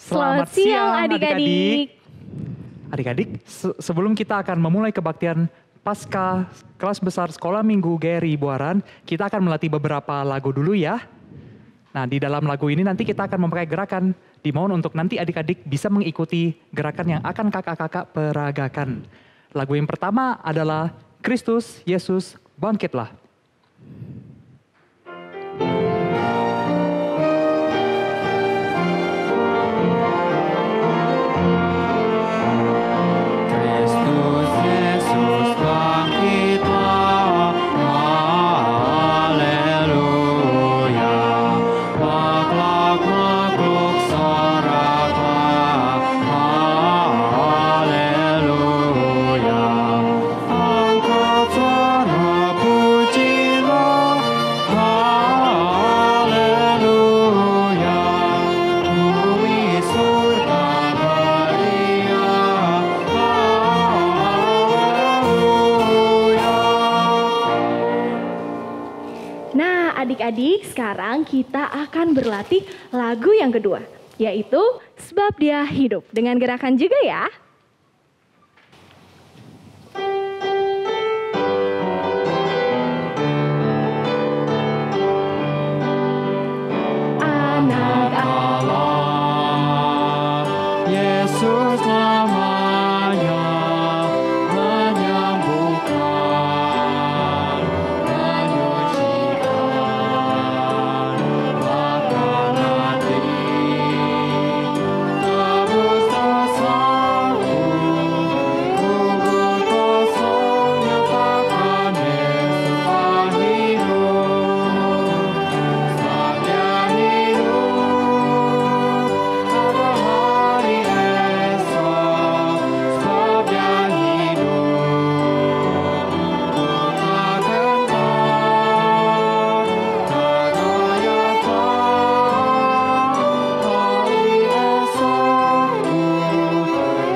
Selamat siang adik-adik. Adik-adik, sebelum kita akan memulai kebaktian Pasca kelas besar Sekolah Minggu GRI Buaran, kita akan melatih beberapa lagu dulu ya. Nah, di dalam lagu ini nanti kita akan memakai gerakan. Dimohon untuk nanti adik-adik bisa mengikuti gerakan yang akan kakak-kakak peragakan. Lagu yang pertama adalah Kristus Yesus Bangkitlah. Adik-adik, sekarang kita akan berlatih lagu yang kedua, yaitu Sebab Dia Hidup. Dengan gerakan juga ya. Anak Allah, Yesus namanya, menyembuhkan, menyucikan, bahkan hati, tebus dosaku, kubur kosong nyatakan Yesus telah hidup, sebab Dia hidup, pada hari esok, sebab Dia hidup, takkan tergoyahkan, hari esokku,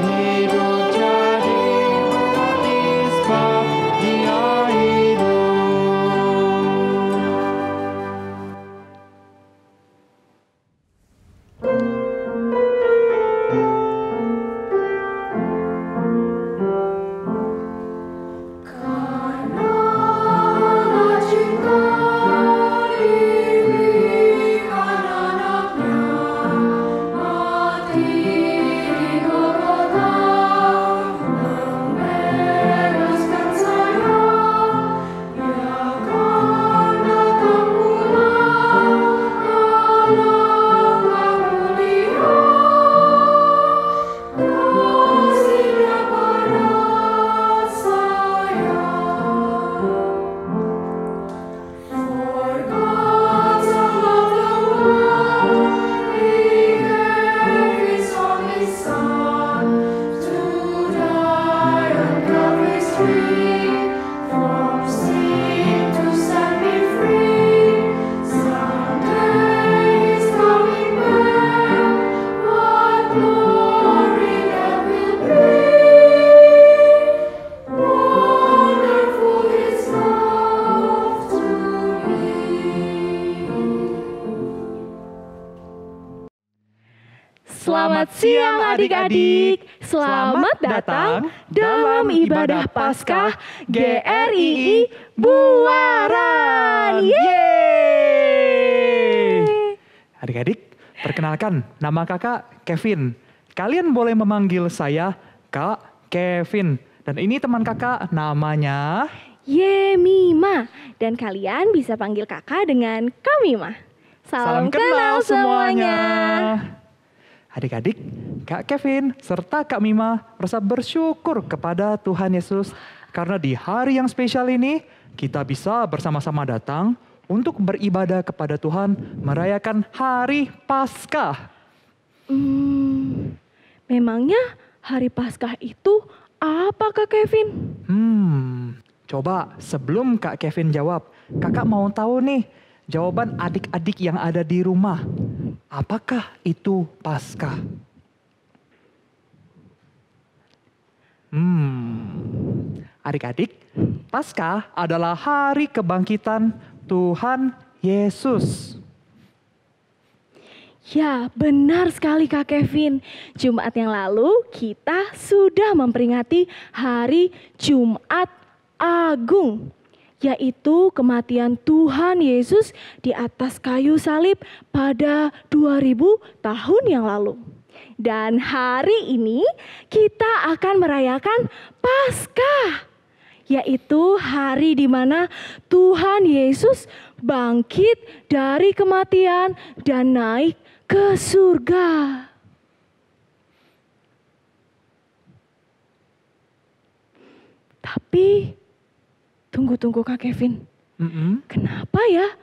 hidup jadi berarti sebab Dia hidup. Selamat siang adik-adik. Selamat datang dalam ibadah Paskah GRII Buaran. Yeay! Adik-adik, perkenalkan, nama kakak Kevin. Kalian boleh memanggil saya Kak Kevin. Dan ini teman kakak namanya Yemima. Dan kalian bisa panggil kakak dengan Kamima. Salam kenal semuanya. Adik-adik, Kak Kevin serta Kak Mima merasa bersyukur kepada Tuhan Yesus karena di hari yang spesial ini kita bisa bersama-sama datang untuk beribadah kepada Tuhan merayakan hari Paskah. Memangnya hari Paskah itu apa Kak Kevin? Coba sebelum Kak Kevin jawab, kakak mau tahu nih jawaban adik-adik yang ada di rumah. Apakah itu Paskah? Adik-adik, Paskah adalah hari kebangkitan Tuhan Yesus. Ya, benar sekali Kak Kevin. Jumat yang lalu kita sudah memperingati Hari Jumat Agung, yaitu kematian Tuhan Yesus di atas kayu salib pada 2000 tahun yang lalu. Dan hari ini kita akan merayakan Paskah, yaitu hari di mana Tuhan Yesus bangkit dari kematian dan naik ke surga. Tapi tunggu Kak Kevin. Kenapa ya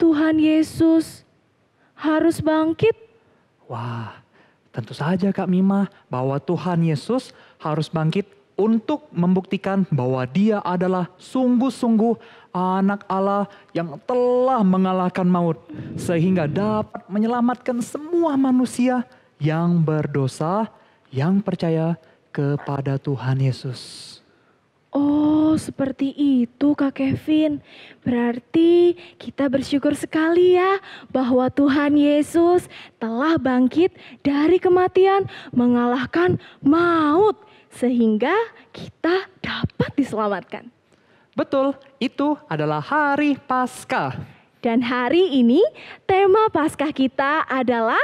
Tuhan Yesus harus bangkit? Wah, tentu saja Kak Mima bahwa Tuhan Yesus harus bangkit untuk membuktikan bahwa Dia adalah sungguh-sungguh anak Allah yang telah mengalahkan maut, sehingga dapat menyelamatkan semua manusia yang berdosa, yang percaya kepada Tuhan Yesus. Oh, seperti itu Kak Kevin. Berarti kita bersyukur sekali ya bahwa Tuhan Yesus telah bangkit dari kematian, mengalahkan maut, sehingga kita dapat diselamatkan. Betul, itu adalah hari Paskah. Dan hari ini tema Paskah kita adalah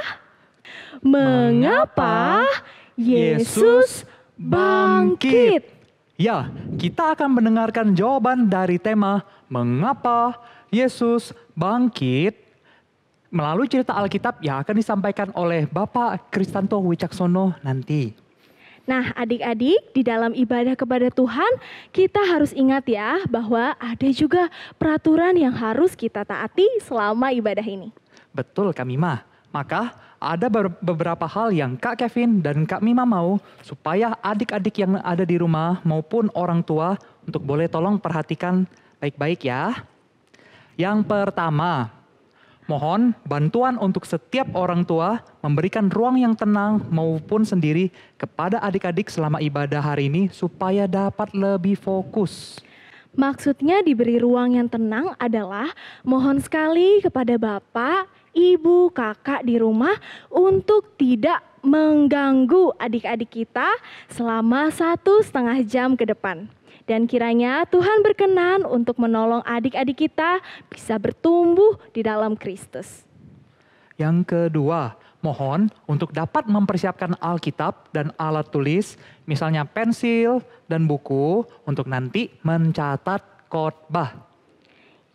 Mengapa Yesus bangkit? Ya, kita akan mendengarkan jawaban dari tema Mengapa Yesus bangkit melalui cerita Alkitab yang akan disampaikan oleh Bapak Kristanto Wicaksono nanti. Nah, adik-adik, di dalam ibadah kepada Tuhan, kita harus ingat ya bahwa ada juga peraturan yang harus kita taati selama ibadah ini. Betul Kak Mima. Maka ada beberapa hal yang Kak Kevin dan Kak Mima mau supaya adik-adik yang ada di rumah maupun orang tua untuk boleh tolong perhatikan baik-baik ya. Yang pertama, mohon bantuan untuk setiap orang tua memberikan ruang yang tenang maupun sendiri kepada adik-adik selama ibadah hari ini supaya dapat lebih fokus. Maksudnya diberi ruang yang tenang adalah mohon sekali kepada Bapak, Ibu, Kakak di rumah untuk tidak mengganggu adik-adik kita selama 1,5 jam ke depan. Dan kiranya Tuhan berkenan untuk menolong adik-adik kita bisa bertumbuh di dalam Kristus. Yang kedua, mohon untuk dapat mempersiapkan Alkitab dan alat tulis, misalnya pensil dan buku untuk nanti mencatat khotbah.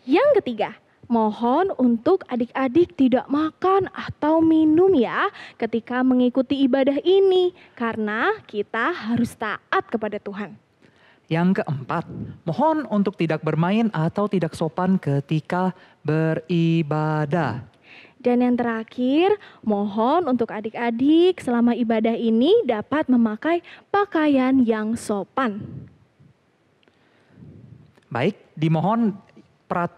Yang ketiga, mohon untuk adik-adik tidak makan atau minum ya ketika mengikuti ibadah ini, karena kita harus taat kepada Tuhan. Yang keempat, mohon untuk tidak bermain atau tidak sopan ketika beribadah. Dan yang terakhir, mohon untuk adik-adik selama ibadah ini dapat memakai pakaian yang sopan. Baik, dimohon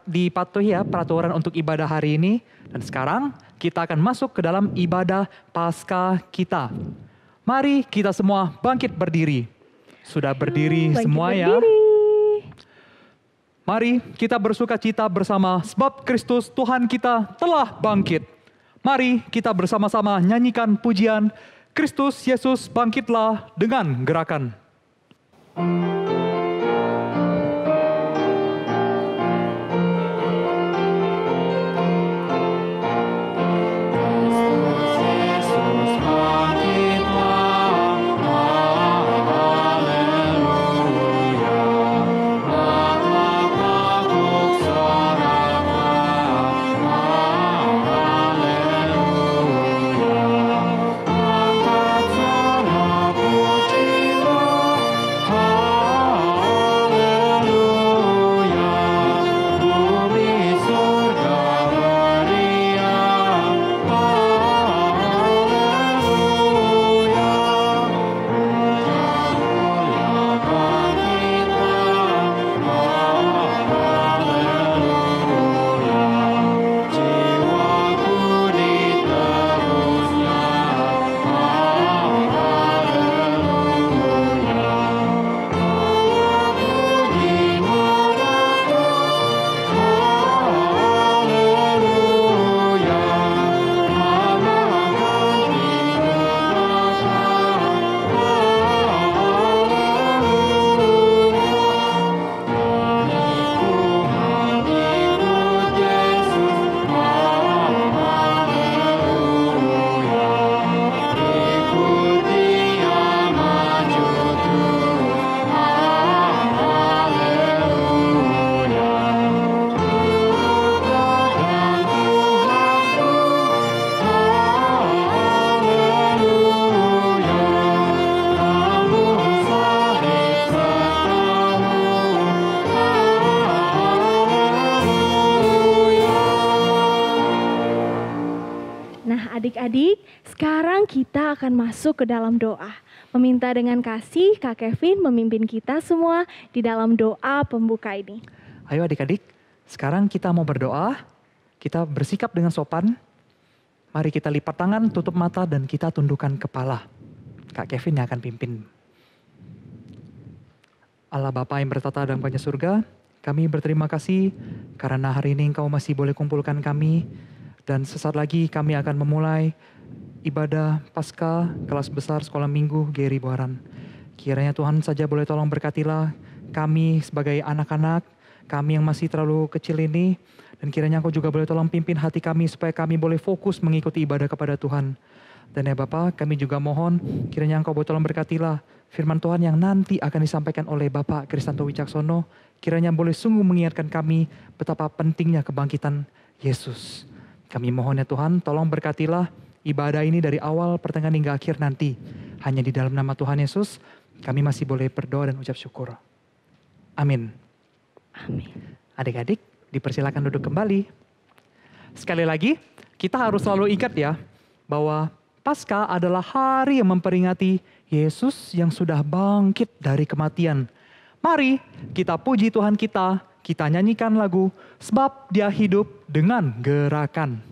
dipatuhi ya peraturan untuk ibadah hari ini. Dan sekarang kita akan masuk ke dalam ibadah Paskah kita. Mari kita semua bangkit berdiri. Sudah berdiri semua ya? Mari kita bersuka cita bersama sebab Kristus Tuhan kita telah bangkit. Mari kita bersama-sama nyanyikan pujian Kristus Yesus bangkitlah dengan gerakan. Sekarang kita akan masuk ke dalam doa. Meminta dengan kasih Kak Kevin memimpin kita semua di dalam doa pembuka ini. Ayo adik-adik, sekarang kita mau berdoa. Kita bersikap dengan sopan. Mari kita lipat tangan, tutup mata, dan kita tundukkan kepala. Kak Kevin yang akan pimpin. Allah Bapa yang bertata dalam banyak surga, kami berterima kasih karena hari ini Engkau masih boleh kumpulkan kami. Dan sesaat lagi kami akan memulai ibadah Paskah kelas besar sekolah minggu GRI Buaran. Kiranya Tuhan saja boleh tolong berkatilah kami sebagai anak-anak, kami yang masih terlalu kecil ini. Dan kiranya Engkau juga boleh tolong pimpin hati kami supaya kami boleh fokus mengikuti ibadah kepada Tuhan. Dan ya Bapa, kami juga mohon kiranya Engkau boleh tolong berkatilah firman Tuhan yang nanti akan disampaikan oleh Bapak Kristanto Wicaksono. Kiranya boleh sungguh mengingatkan kami betapa pentingnya kebangkitan Yesus. Kami mohon ya Tuhan, tolong berkatilah ibadah ini dari awal, pertengahan hingga akhir nanti. Hanya di dalam nama Tuhan Yesus, kami masih boleh berdoa dan ucap syukur. Amin. Amin. Adik-adik, dipersilakan duduk kembali. Sekali lagi, kita harus selalu ingat ya, bahwa Paskah adalah hari yang memperingati Yesus yang sudah bangkit dari kematian. Mari kita puji Tuhan kita nyanyikan lagu, sebab Dia hidup dengan gerakan.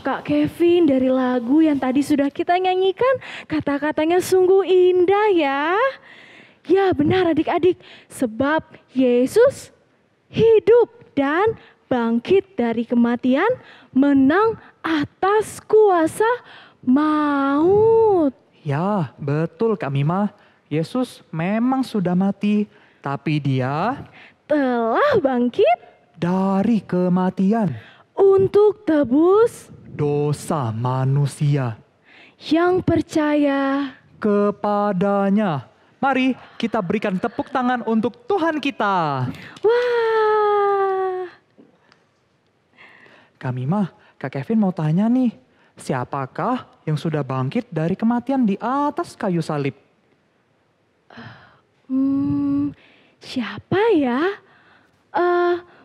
Kak Kevin, dari lagu yang tadi sudah kita nyanyikan, kata-katanya sungguh indah ya. Ya benar adik-adik, sebab Yesus hidup dan bangkit dari kematian, menang atas kuasa maut. Ya, betul Kak Mima. Yesus memang sudah mati, tapi Dia Telah bangkit dari kematian untuk tebus dosa manusia yang percaya kepadanya. Mari kita berikan tepuk tangan untuk Tuhan kita. Wah. Kak Mima, Kak Kevin mau tanya nih, siapakah yang sudah bangkit dari kematian di atas kayu salib? Siapa ya?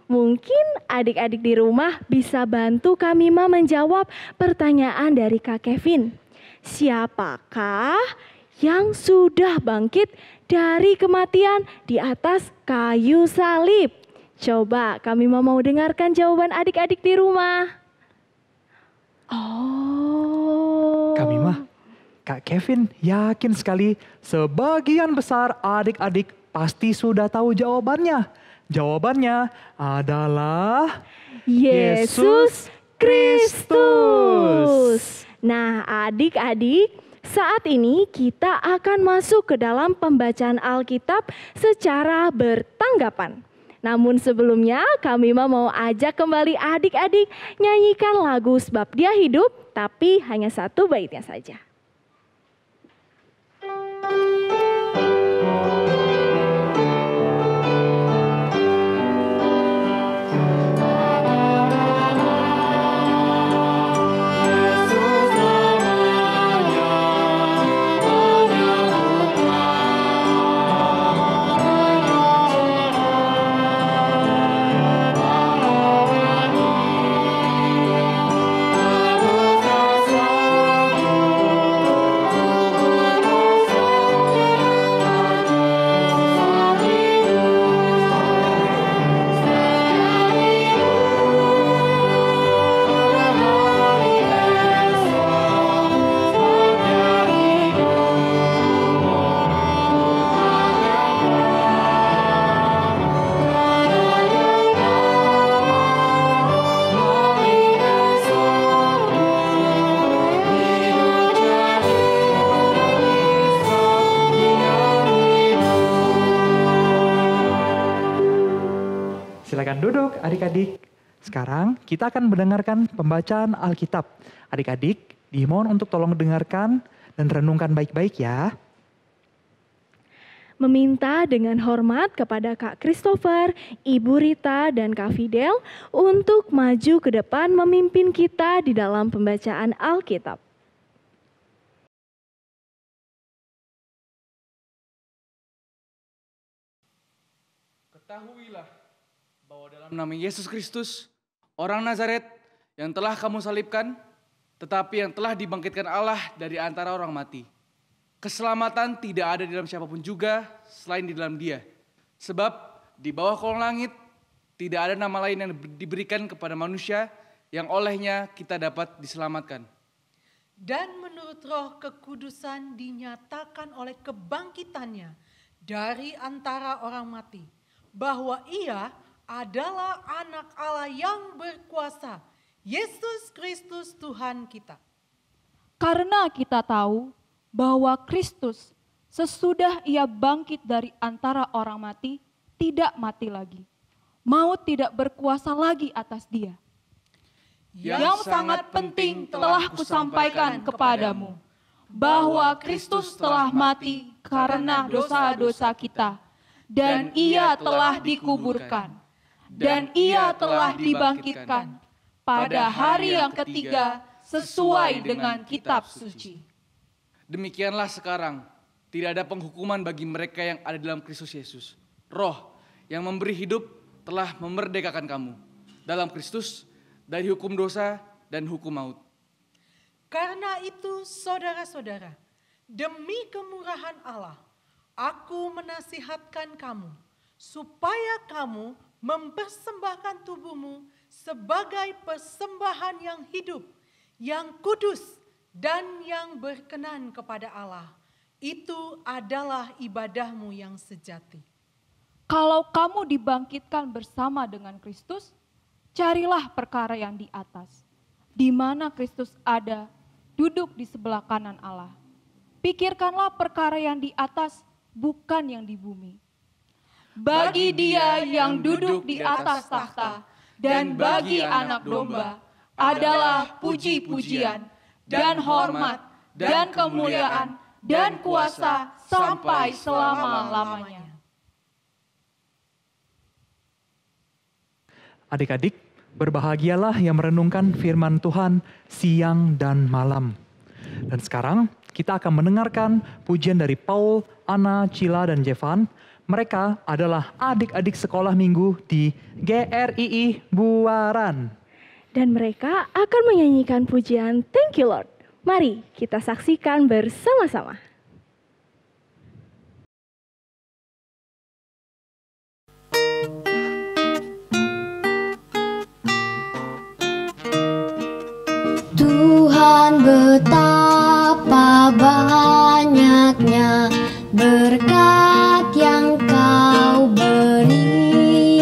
Mungkin adik-adik di rumah bisa bantu Kak Mima menjawab pertanyaan dari Kak Kevin. Siapakah yang sudah bangkit dari kematian di atas kayu salib? Coba Kak Mima mau dengarkan jawaban adik-adik di rumah. Oh. Kak Mima, Kak Kevin yakin sekali sebagian besar adik-adik pasti sudah tahu jawabannya. Jawabannya adalah Yesus Kristus. Nah, adik-adik, saat ini kita akan masuk ke dalam pembacaan Alkitab secara bertanggapan. Namun sebelumnya kami mau ajak kembali adik-adik nyanyikan lagu Sebab Dia Hidup, tapi hanya satu baitnya saja. Silakan duduk adik-adik. Sekarang kita akan mendengarkan pembacaan Alkitab. Adik-adik dimohon untuk tolong dengarkan dan renungkan baik-baik ya. Meminta dengan hormat kepada Kak Christopher, Ibu Rita, dan Kak Fidel untuk maju ke depan memimpin kita di dalam pembacaan Alkitab. Ketahuilah bahwa dalam nama Yesus Kristus, orang Nazaret yang telah kamu salibkan, tetapi yang telah dibangkitkan Allah dari antara orang mati. Keselamatan tidak ada di dalam siapapun juga selain di dalam Dia. Sebab di bawah kolong langit tidak ada nama lain yang diberikan kepada manusia yang olehnya kita dapat diselamatkan. Dan menurut Roh Kekudusan dinyatakan oleh kebangkitannya dari antara orang mati, bahwa Ia adalah anak Allah yang berkuasa, Yesus Kristus Tuhan kita. Karena kita tahu bahwa Kristus sesudah Ia bangkit dari antara orang mati, tidak mati lagi. Maut tidak berkuasa lagi atas Dia. Yang sangat penting telah kusampaikan kepadamu, bahwa Kristus telah mati karena dosa-dosa kita, dan Ia telah dikuburkan. Dan Ia telah dibangkitkan pada hari yang ketiga sesuai dengan kitab suci. Demikianlah sekarang, tidak ada penghukuman bagi mereka yang ada dalam Kristus Yesus. Roh yang memberi hidup telah memerdekakan kamu dalam Kristus dari hukum dosa dan hukum maut. Karena itu saudara-saudara, demi kemurahan Allah, aku menasihatkan kamu, supaya kamu mempersembahkan tubuhmu sebagai persembahan yang hidup, yang kudus, dan yang berkenan kepada Allah. Itu adalah ibadahmu yang sejati. Kalau kamu dibangkitkan bersama dengan Kristus, carilah perkara yang di atas, di mana Kristus ada, duduk di sebelah kanan Allah. Pikirkanlah perkara yang di atas, bukan yang di bumi. Bagi Dia yang duduk di atas tahta dan bagi Anak Domba adalah puji-pujian dan hormat dan kemuliaan dan kuasa sampai selama-lamanya. Adik-adik, berbahagialah yang merenungkan firman Tuhan siang dan malam. Dan sekarang kita akan mendengarkan pujian dari Paul, Ana, Cila, dan Jevan. Mereka adalah adik-adik sekolah minggu di GRII Buaran. Dan mereka akan menyanyikan pujian Thank You Lord. Mari kita saksikan bersama-sama. Tuhan betapa banyaknya berkat yang Kau beri,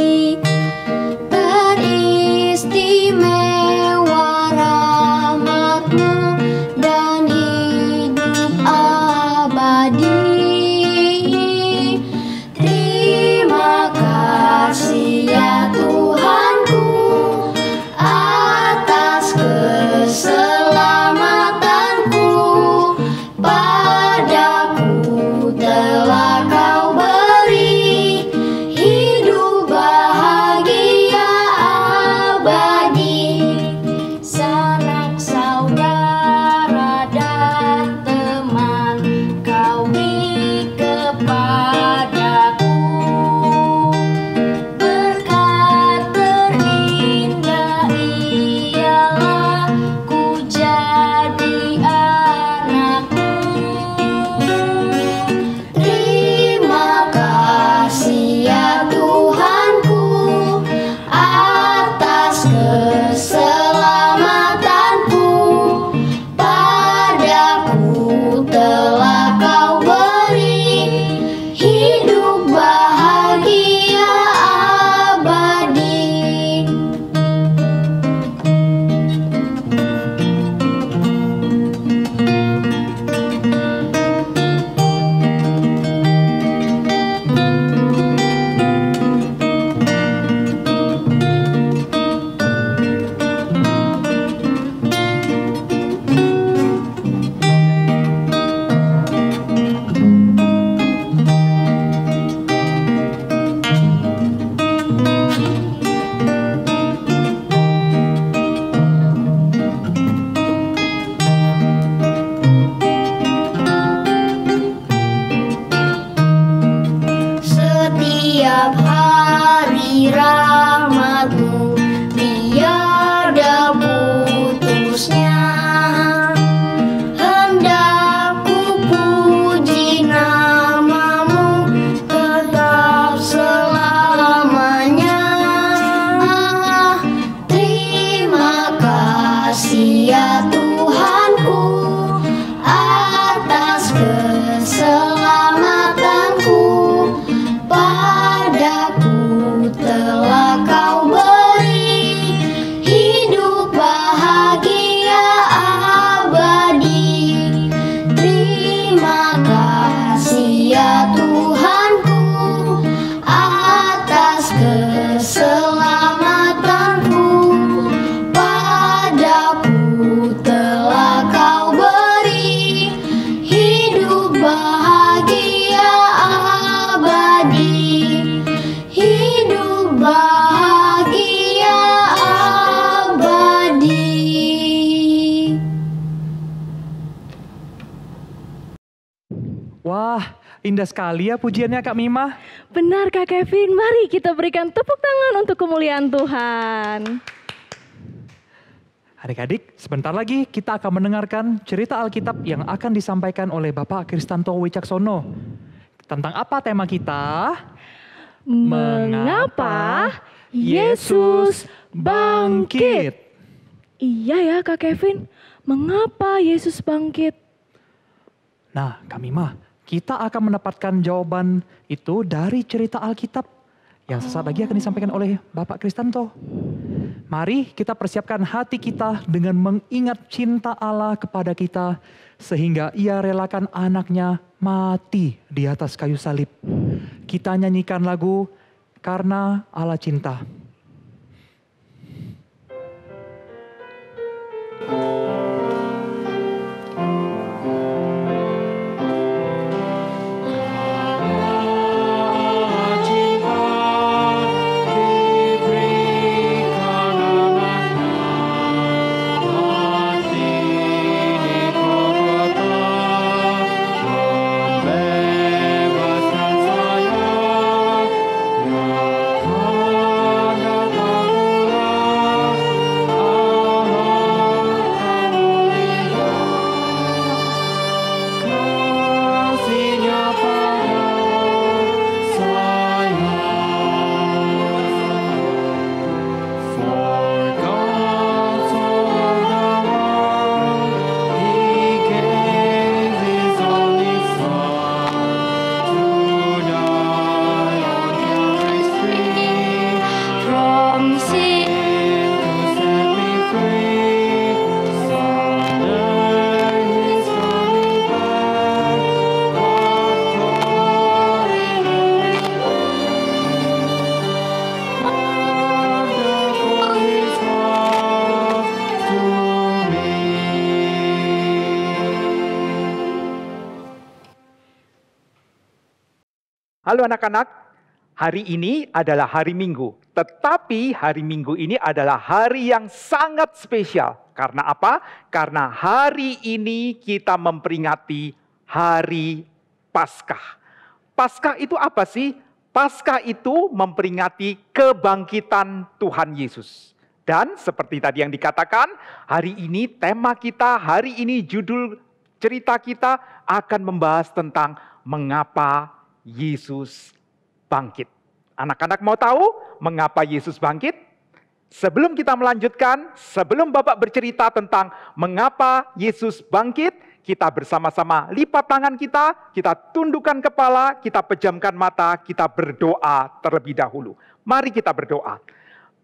kasih ya Tuhanku, atas keselamatanku. Padaku telah Kau beri hidup bahagia abadi. Terima kasih ya Tuhanku, atas keselamatanku. Padaku telah Kau beri hidup bahagia abadi. Hidup bahagia abadi. Wah, indah sekali ya pujiannya Kak Mima. Benar Kak Kevin, mari kita berikan tepuk tangan untuk kemuliaan Tuhan. Adik-adik, sebentar lagi kita akan mendengarkan cerita Alkitab yang akan disampaikan oleh Bapak Kristanto Wicaksono. Tentang apa tema kita? Mengapa Yesus bangkit? Iya ya Kak Kevin, mengapa Yesus bangkit? Nah, Kak Mima, kita akan mendapatkan jawaban itu dari cerita Alkitab yang sesaat lagi akan disampaikan oleh Bapak Kristanto. Mari kita persiapkan hati kita dengan mengingat cinta Allah kepada kita sehingga Ia relakan anaknya mati di atas kayu salib. Kita nyanyikan lagu Karena Allah Cinta. From sin to set me free, someday He's coming back. What glory wonderful His love to me. Halo anak-anak, hari ini adalah hari Minggu. Tetapi hari Minggu ini adalah hari yang sangat spesial. Karena apa? Karena hari ini kita memperingati hari Paskah. Paskah itu apa sih? Paskah itu memperingati kebangkitan Tuhan Yesus. Dan seperti tadi yang dikatakan, hari ini tema kita, hari ini judul cerita kita akan membahas tentang mengapa Yesus bangkit. Anak-anak mau tahu mengapa Yesus bangkit? Sebelum kita melanjutkan, sebelum Bapak bercerita tentang mengapa Yesus bangkit, kita bersama-sama lipat tangan kita tundukkan kepala, kita pejamkan mata, kita berdoa terlebih dahulu. Mari kita berdoa.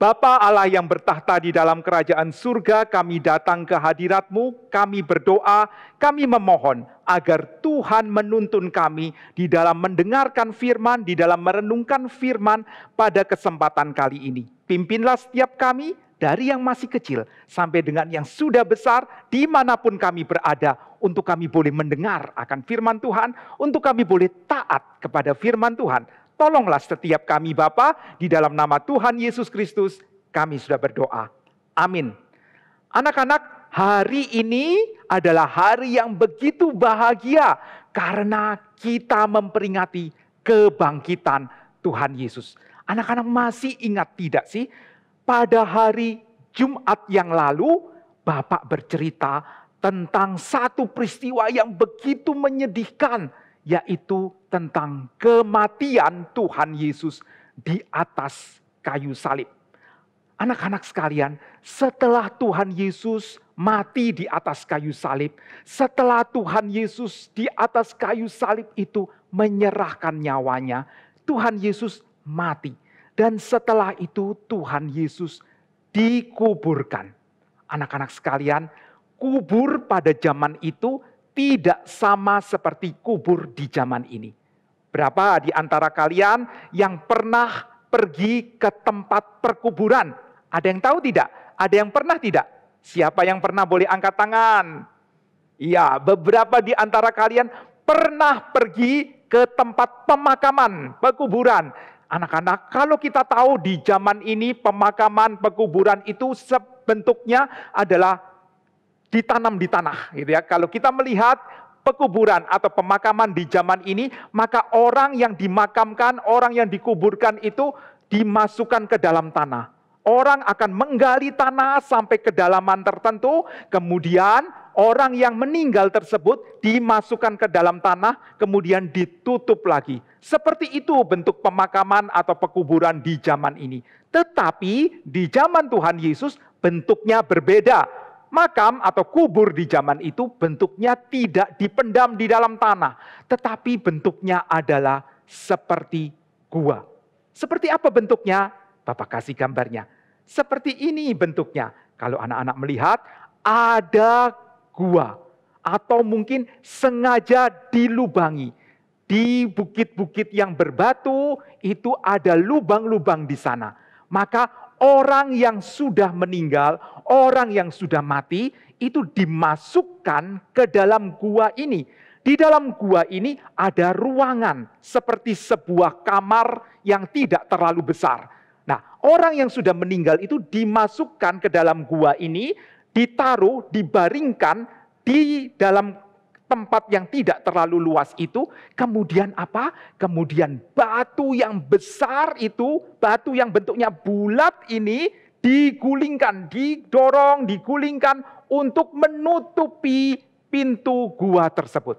Bapa Allah yang bertahta di dalam kerajaan surga, kami datang ke hadirat-Mu, kami berdoa, kami memohon agar Tuhan menuntun kami di dalam mendengarkan firman, di dalam merenungkan firman pada kesempatan kali ini. Pimpinlah setiap kami dari yang masih kecil sampai dengan yang sudah besar, dimanapun kami berada, untuk kami boleh mendengar akan firman Tuhan, untuk kami boleh taat kepada firman Tuhan. Tolonglah setiap kami Bapa, di dalam nama Tuhan Yesus Kristus, kami sudah berdoa. Amin. Anak-anak, hari ini adalah hari yang begitu bahagia karena kita memperingati kebangkitan Tuhan Yesus. Anak-anak masih ingat tidak sih? Pada hari Jumat yang lalu, Bapak bercerita tentang satu peristiwa yang begitu menyedihkan, yaitu tentang kematian Tuhan Yesus di atas kayu salib. Anak-anak sekalian, setelah Tuhan Yesus mati di atas kayu salib, setelah Tuhan Yesus di atas kayu salib itu menyerahkan nyawanya, Tuhan Yesus mati. Dan setelah itu Tuhan Yesus dikuburkan. Anak-anak sekalian, kubur pada zaman itu tidak sama seperti kubur di zaman ini. Berapa di antara kalian yang pernah pergi ke tempat perkuburan? Ada yang tahu tidak? Ada yang pernah tidak? Siapa yang pernah boleh angkat tangan? Iya, beberapa di antara kalian pernah pergi ke tempat pemakaman, pekuburan. Anak-anak, kalau kita tahu di zaman ini pemakaman, pekuburan itu bentuknya adalah ditanam di tanah, gitu ya. Kalau kita melihat pekuburan atau pemakaman di zaman ini, maka orang yang dimakamkan, orang yang dikuburkan itu dimasukkan ke dalam tanah. Orang akan menggali tanah sampai kedalaman tertentu, kemudian orang yang meninggal tersebut dimasukkan ke dalam tanah, kemudian ditutup lagi. Seperti itu bentuk pemakaman atau pekuburan di zaman ini. Tetapi di zaman Tuhan Yesus bentuknya berbeda. Makam atau kubur di zaman itu bentuknya tidak dipendam di dalam tanah, tetapi bentuknya adalah seperti gua. Seperti apa bentuknya? Bapak kasih gambarnya. Seperti ini bentuknya. Kalau anak-anak melihat, ada gua. Atau mungkin sengaja dilubangi. Di bukit-bukit yang berbatu, itu ada lubang-lubang di sana. Maka orang yang sudah meninggal, orang yang sudah mati, itu dimasukkan ke dalam gua ini. Di dalam gua ini ada ruangan seperti sebuah kamar yang tidak terlalu besar. Nah, orang yang sudah meninggal itu dimasukkan ke dalam gua ini, ditaruh, dibaringkan di dalam tempat yang tidak terlalu luas itu. Kemudian apa? Kemudian batu yang besar itu, batu yang bentuknya bulat ini digulingkan, didorong, digulingkan untuk menutupi pintu gua tersebut.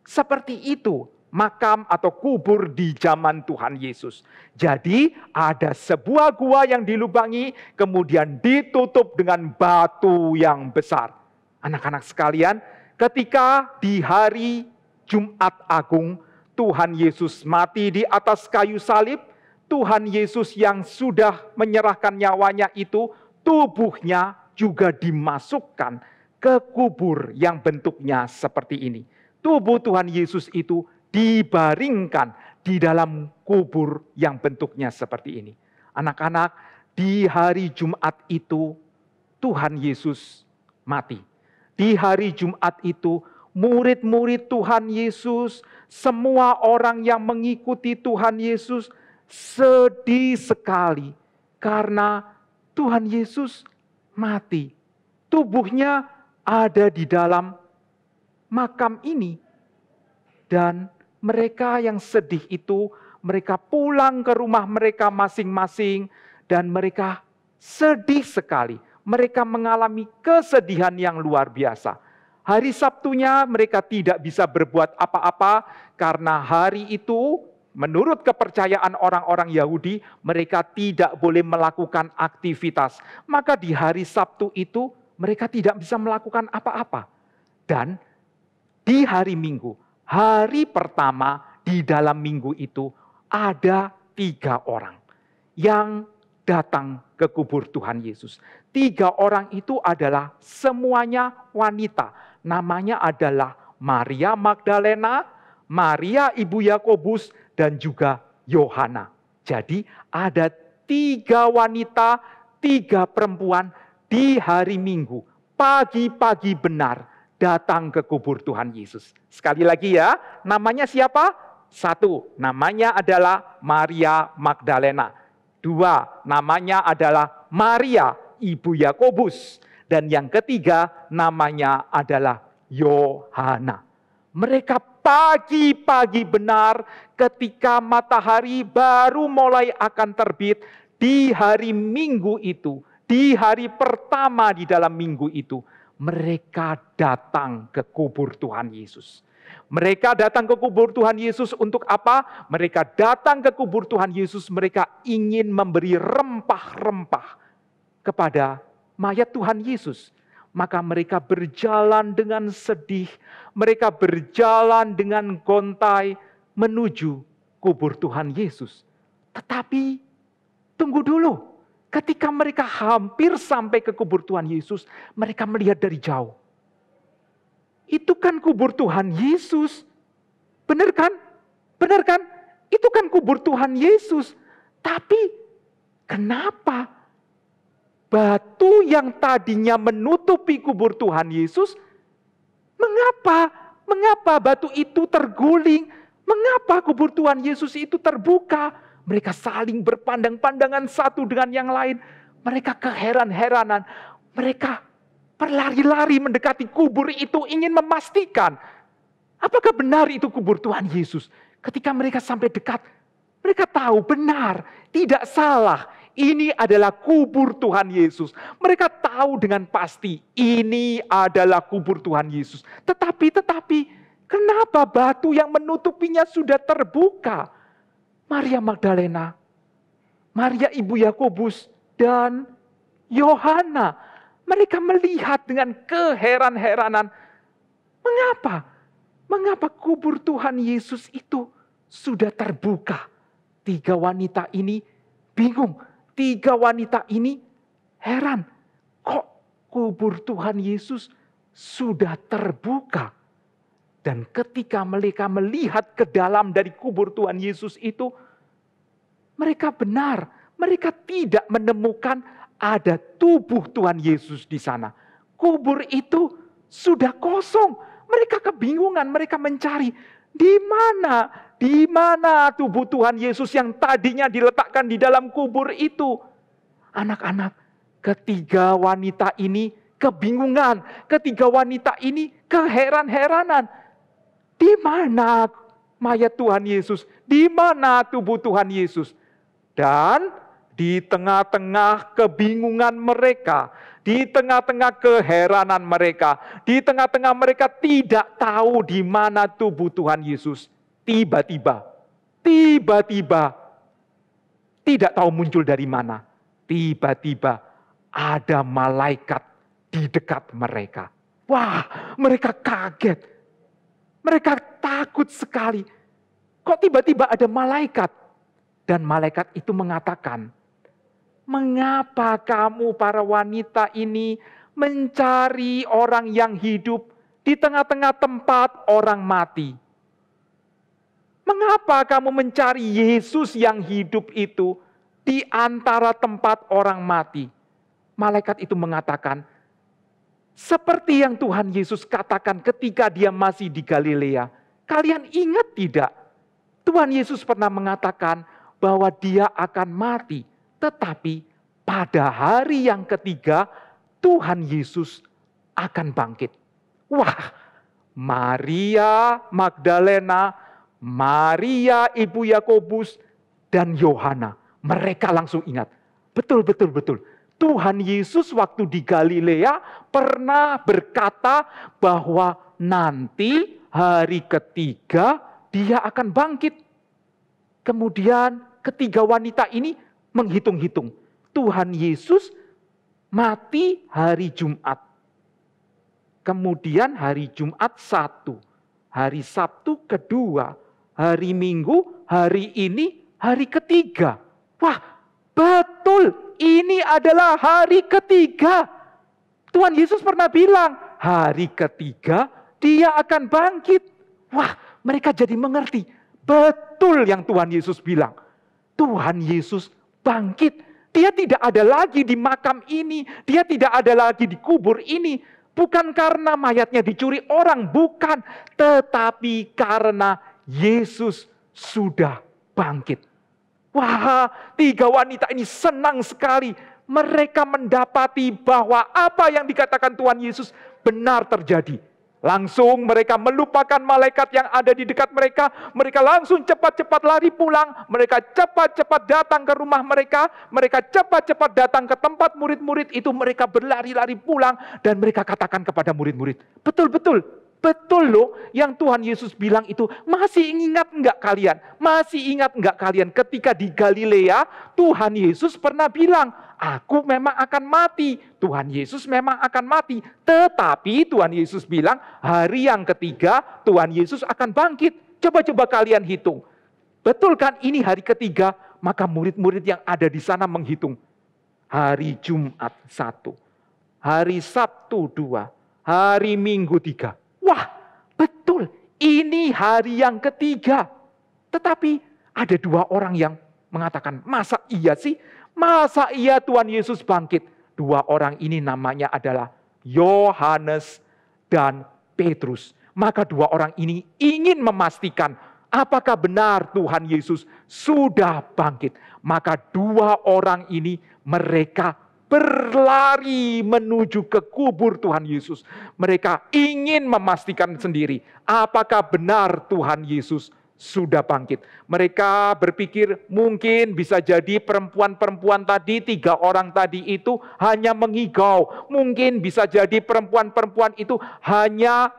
Seperti itu makam atau kubur di zaman Tuhan Yesus. Jadi ada sebuah gua yang dilubangi, kemudian ditutup dengan batu yang besar. Anak-anak sekalian, ketika di hari Jumat Agung, Tuhan Yesus mati di atas kayu salib, Tuhan Yesus yang sudah menyerahkan nyawanya itu, tubuhnya juga dimasukkan ke kubur yang bentuknya seperti ini. Tubuh Tuhan Yesus itu dibaringkan di dalam kubur yang bentuknya seperti ini. Anak-anak, di hari Jumat itu Tuhan Yesus mati. Di hari Jumat itu murid-murid Tuhan Yesus, semua orang yang mengikuti Tuhan Yesus sedih sekali karena Tuhan Yesus mati. Tubuhnya ada di dalam makam ini. Dan mereka yang sedih itu, mereka pulang ke rumah mereka masing-masing dan mereka sedih sekali. Mereka mengalami kesedihan yang luar biasa. Hari Sabtunya mereka tidak bisa berbuat apa-apa karena hari itu menurut kepercayaan orang-orang Yahudi mereka tidak boleh melakukan aktivitas. Maka di hari Sabtu itu mereka tidak bisa melakukan apa-apa. Dan di hari Minggu, hari pertama di dalam minggu itu ada 3 orang yang datang ke kubur Tuhan Yesus. 3 orang itu adalah semuanya wanita. Namanya adalah Maria Magdalena, Maria ibu Yakobus, dan juga Yohana. Jadi ada 3 wanita, 3 perempuan di hari Minggu. Pagi-pagi benar datang ke kubur Tuhan Yesus. Sekali lagi ya, namanya siapa? 1, namanya adalah Maria Magdalena. 2, namanya adalah Maria, ibu Yakobus. Dan yang ketiga, namanya adalah Yohana. Mereka pagi-pagi benar ketika matahari baru mulai akan terbit di hari Minggu itu. Di hari pertama di dalam minggu itu, mereka datang ke kubur Tuhan Yesus. Mereka datang ke kubur Tuhan Yesus untuk apa? Mereka datang ke kubur Tuhan Yesus, mereka ingin memberi rempah-rempah kepada mayat Tuhan Yesus. Maka mereka berjalan dengan sedih, mereka berjalan dengan gontai menuju kubur Tuhan Yesus. Tetapi tunggu dulu, ketika mereka hampir sampai ke kubur Tuhan Yesus, mereka melihat dari jauh. Itu kan kubur Tuhan Yesus. Benar kan? Benar kan? Itu kan kubur Tuhan Yesus. Tapi kenapa batu yang tadinya menutupi kubur Tuhan Yesus, mengapa batu itu terguling? Mengapa kubur Tuhan Yesus itu terbuka? Mereka saling berpandang-pandangan satu dengan yang lain. Mereka keheran-heranan. Mereka berlari-lari mendekati kubur itu, ingin memastikan apakah benar itu kubur Tuhan Yesus. Ketika mereka sampai dekat, mereka tahu benar, tidak salah. Ini adalah kubur Tuhan Yesus. Mereka tahu dengan pasti ini adalah kubur Tuhan Yesus. Tetapi kenapa batu yang menutupinya sudah terbuka? Maria Magdalena, Maria ibu Yakobus, dan Yohana, mereka melihat dengan keheran-heranan. Mengapa kubur Tuhan Yesus itu sudah terbuka? 3 wanita ini bingung. 3 wanita ini heran. Kok kubur Tuhan Yesus sudah terbuka? Dan ketika mereka melihat ke dalam dari kubur Tuhan Yesus itu, mereka tidak menemukan ada tubuh Tuhan Yesus di sana. Kubur itu sudah kosong. Mereka kebingungan, mereka mencari di mana tubuh Tuhan Yesus yang tadinya diletakkan di dalam kubur itu. Anak-anak, 3 wanita ini kebingungan, 3 wanita ini keheran-heranan. Di mana mayat Tuhan Yesus? Di mana tubuh Tuhan Yesus? Dan di tengah-tengah kebingungan mereka, di tengah-tengah keheranan mereka, di tengah-tengah mereka tidak tahu di mana tubuh Tuhan Yesus, tiba-tiba, tidak tahu muncul dari mana, tiba-tiba ada malaikat di dekat mereka. Wah, mereka kaget. Mereka takut sekali. Kok tiba-tiba ada malaikat? Dan malaikat itu mengatakan, "Mengapa kamu para wanita ini mencari orang yang hidup di tengah-tengah tempat orang mati? Mengapa kamu mencari Yesus yang hidup itu di antara tempat orang mati?" Malaikat itu mengatakan, seperti yang Tuhan Yesus katakan ketika dia masih di Galilea. Kalian ingat tidak? Tuhan Yesus pernah mengatakan bahwa dia akan mati. Tetapi pada hari yang ketiga, Tuhan Yesus akan bangkit. Wah, Maria Magdalena, Maria ibu Yakobus, dan Yohana. Mereka langsung ingat. Betul. Tuhan Yesus waktu di Galilea pernah berkata bahwa nanti hari ketiga dia akan bangkit. Kemudian 3 wanita ini menghitung-hitung. Tuhan Yesus mati hari Jumat. Kemudian hari Jumat 1. Hari Sabtu kedua. Hari Minggu, hari ini, hari ketiga. Wah, betul. Ini adalah hari ketiga. Tuhan Yesus pernah bilang, hari ketiga dia akan bangkit. Wah, mereka jadi mengerti. Betul yang Tuhan Yesus bilang. Tuhan Yesus bangkit. Dia tidak ada lagi di makam ini. Dia tidak ada lagi di kubur ini. Bukan karena mayatnya dicuri orang, bukan. Tetapi karena Yesus sudah bangkit. Wah, 3 wanita ini senang sekali. Mereka mendapati bahwa apa yang dikatakan Tuhan Yesus benar terjadi. Langsung mereka melupakan malaikat yang ada di dekat mereka. Mereka langsung cepat-cepat lari pulang. Mereka cepat-cepat datang ke rumah mereka. Mereka cepat-cepat datang ke tempat murid-murid itu. Mereka berlari-lari pulang. Dan mereka katakan kepada murid-murid, betul-betul, Betul loh, yang Tuhan Yesus bilang itu, masih ingat enggak kalian? Masih ingat enggak kalian ketika di Galilea, Tuhan Yesus pernah bilang, aku memang akan mati. Tuhan Yesus memang akan mati. Tetapi Tuhan Yesus bilang, hari yang ketiga Tuhan Yesus akan bangkit. Coba-coba kalian hitung. Betul kan ini hari ketiga? Maka murid-murid yang ada di sana menghitung. Hari Jumat 1, hari Sabtu 2, hari Minggu 3. Wah, betul, ini hari yang ketiga. Tetapi ada dua orang yang mengatakan, masa iya sih? Masa iya Tuhan Yesus bangkit? Dua orang ini namanya adalah Yohanes dan Petrus. Maka dua orang ini ingin memastikan apakah benar Tuhan Yesus sudah bangkit. Maka dua orang ini mereka berlari menuju ke kubur Tuhan Yesus. Mereka ingin memastikan sendiri apakah benar Tuhan Yesus sudah bangkit. Mereka berpikir mungkin bisa jadi perempuan-perempuan tadi, 3 orang tadi itu hanya mengigau. Mungkin bisa jadi perempuan-perempuan itu hanya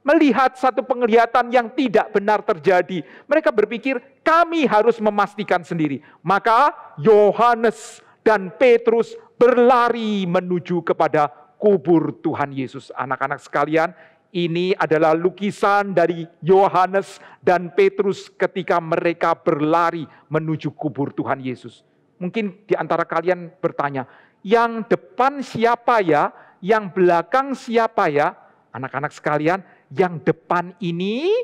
melihat satu penglihatan yang tidak benar terjadi. Mereka berpikir kami harus memastikan sendiri. Maka Yohanes dan Petrus berlari menuju kepada kubur Tuhan Yesus. Anak-anak sekalian, ini adalah lukisan dari Yohanes dan Petrus ketika mereka berlari menuju kubur Tuhan Yesus. Mungkin di antara kalian bertanya, yang depan siapa ya? Yang belakang siapa ya? Anak-anak sekalian, yang depan ini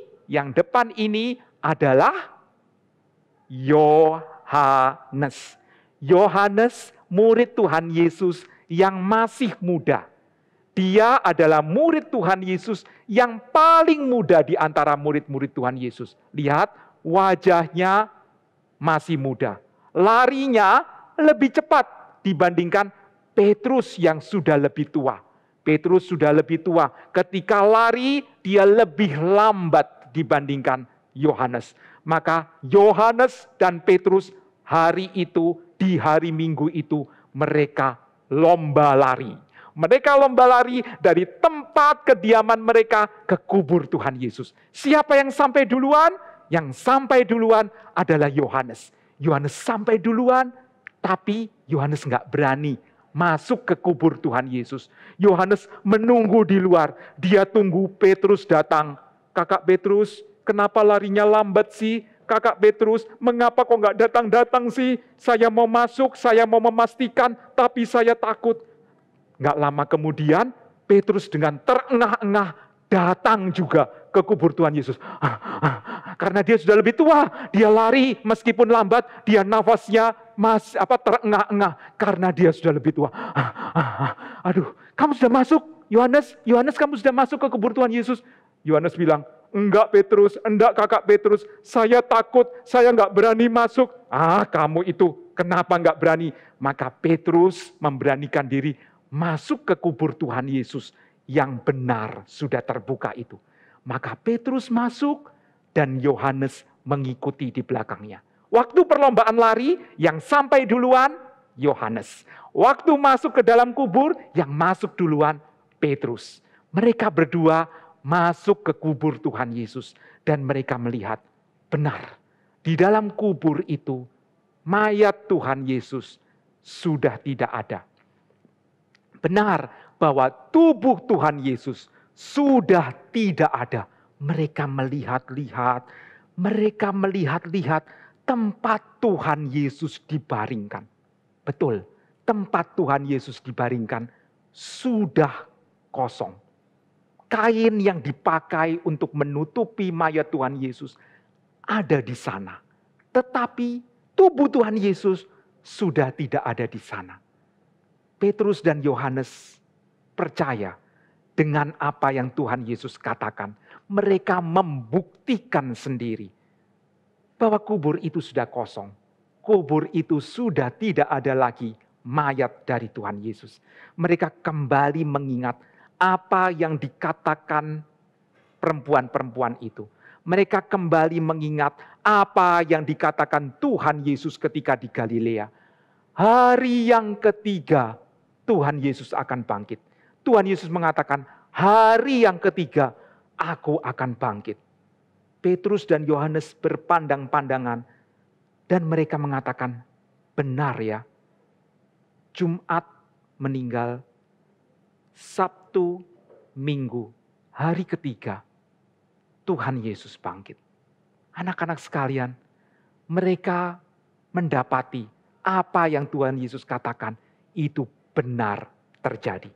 adalah Yohanes. Yohanes, murid Tuhan Yesus yang masih muda. Dia adalah murid Tuhan Yesus yang paling muda di antara murid-murid Tuhan Yesus. Lihat, wajahnya masih muda. Larinya lebih cepat dibandingkan Petrus yang sudah lebih tua. Petrus sudah lebih tua. Ketika lari, dia lebih lambat dibandingkan Yohanes. Maka Yohanes dan Petrus hari itu, di hari Minggu itu, mereka lomba lari. Mereka lomba lari dari tempat kediaman mereka ke kubur Tuhan Yesus. Siapa yang sampai duluan? Yang sampai duluan adalah Yohanes. Yohanes sampai duluan, tapi Yohanes nggak berani masuk ke kubur Tuhan Yesus. Yohanes menunggu di luar. Dia tunggu Petrus datang. Kakak Petrus, kenapa larinya lambat sih? Kakak Petrus, mengapa kok nggak datang-datang sih? Saya mau masuk, saya mau memastikan, tapi saya takut. Nggak lama kemudian, Petrus dengan terengah-engah datang juga ke kubur Tuhan Yesus. Karena dia sudah lebih tua, dia lari meskipun lambat, dia nafasnya terengah-engah karena dia sudah lebih tua. Aduh, kamu sudah masuk, Yohanes? Yohanes, kamu sudah masuk ke kubur Tuhan Yesus? Yohanes bilang, enggak Petrus, enggak kakak Petrus, saya takut, saya enggak berani masuk. Kamu itu kenapa enggak berani? Maka Petrus memberanikan diri masuk ke kubur Tuhan Yesus yang benar sudah terbuka itu. Maka Petrus masuk dan Yohanes mengikuti di belakangnya. Waktu perlombaan lari, yang sampai duluan Yohanes. Waktu masuk ke dalam kubur, yang masuk duluan Petrus. Mereka berdua masuk ke kubur Tuhan Yesus dan mereka melihat benar di dalam kubur itu mayat Tuhan Yesus sudah tidak ada. Benar bahwa tubuh Tuhan Yesus sudah tidak ada. Mereka melihat-lihat tempat Tuhan Yesus dibaringkan. Betul, tempat Tuhan Yesus dibaringkan sudah kosong. Kain yang dipakai untuk menutupi mayat Tuhan Yesus ada di sana. Tetapi tubuh Tuhan Yesus sudah tidak ada di sana. Petrus dan Yohanes percaya dengan apa yang Tuhan Yesus katakan. Mereka membuktikan sendiri bahwa kubur itu sudah kosong. Kubur itu sudah tidak ada lagi mayat dari Tuhan Yesus. Mereka kembali mengingat apa yang dikatakan perempuan-perempuan itu. Mereka kembali mengingat apa yang dikatakan Tuhan Yesus ketika di Galilea. Hari yang ketiga Tuhan Yesus akan bangkit. Tuhan Yesus mengatakan hari yang ketiga aku akan bangkit. Petrus dan Yohanes berpandang-pandangan dan mereka mengatakan, benar ya. Jumat meninggal, Sabtu, Minggu, hari ketiga, Tuhan Yesus bangkit. Anak-anak sekalian, mereka mendapati apa yang Tuhan Yesus katakan itu benar terjadi.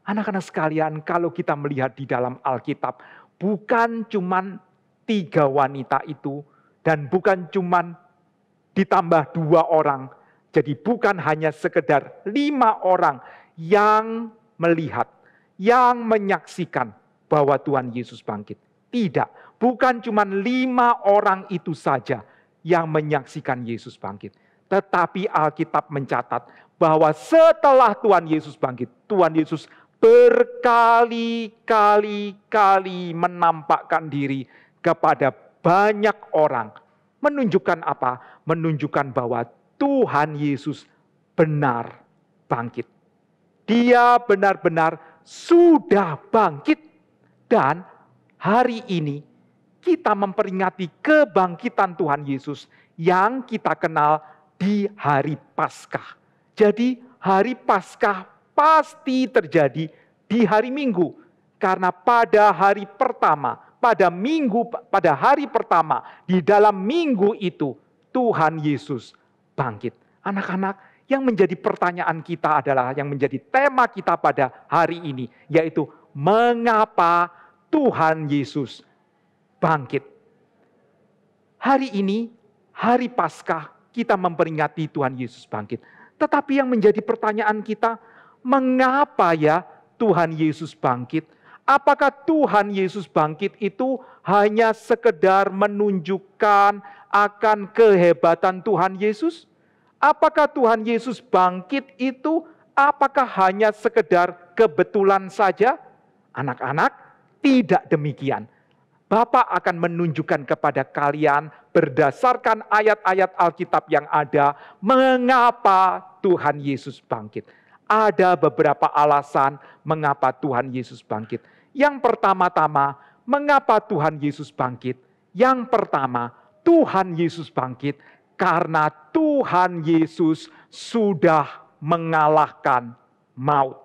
Anak-anak sekalian, kalau kita melihat di dalam Alkitab, bukan cuman 3 wanita itu dan bukan cuman ditambah 2 orang. Jadi bukan hanya sekedar 5 orang yang melihat, yang menyaksikan bahwa Tuhan Yesus bangkit. Tidak, bukan cuman 5 orang itu saja yang menyaksikan Yesus bangkit. Tetapi Alkitab mencatat bahwa setelah Tuhan Yesus bangkit, Tuhan Yesus berkali-kali menampakkan diri kepada banyak orang. Menunjukkan apa? Menunjukkan bahwa Tuhan Yesus benar bangkit. Dia benar-benar sudah bangkit. Dan hari ini kita memperingati kebangkitan Tuhan Yesus yang kita kenal di hari Paskah. Jadi hari Paskah pasti terjadi di hari Minggu. Karena pada hari pertama, pada hari pertama, di dalam minggu itu, Tuhan Yesus bangkit. Anak-anak, yang menjadi pertanyaan kita adalah, yang menjadi tema kita pada hari ini, yaitu mengapa Tuhan Yesus bangkit. Hari ini, hari Paskah, kita memperingati Tuhan Yesus bangkit. Tetapi yang menjadi pertanyaan kita, mengapa ya Tuhan Yesus bangkit? Apakah Tuhan Yesus bangkit itu hanya sekedar menunjukkan akan kehebatan Tuhan Yesus? Apakah Tuhan Yesus bangkit itu apakah hanya sekedar kebetulan saja? Anak-anak, tidak demikian. Bapak akan menunjukkan kepada kalian berdasarkan ayat-ayat Alkitab yang ada, mengapa Tuhan Yesus bangkit. Ada beberapa alasan mengapa Tuhan Yesus bangkit. Yang pertama-tama, mengapa Tuhan Yesus bangkit? Yang pertama, Tuhan Yesus bangkit karena Tuhan Yesus sudah mengalahkan maut.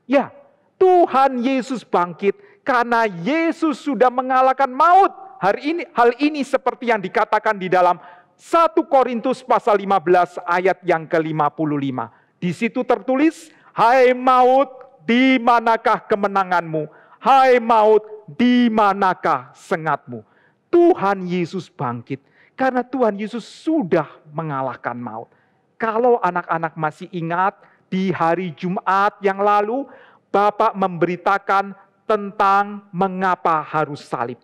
Ya, Tuhan Yesus bangkit karena Yesus sudah mengalahkan maut. Hal ini seperti yang dikatakan di dalam 1 Korintus pasal 15 ayat yang ke-55. Di situ tertulis, hai maut, di manakah kemenanganmu? Hai maut, di manakah sengatmu? Tuhan Yesus bangkit karena Tuhan Yesus sudah mengalahkan maut. Kalau anak-anak masih ingat, di hari Jumat yang lalu, Bapak memberitakan tentang mengapa harus salib.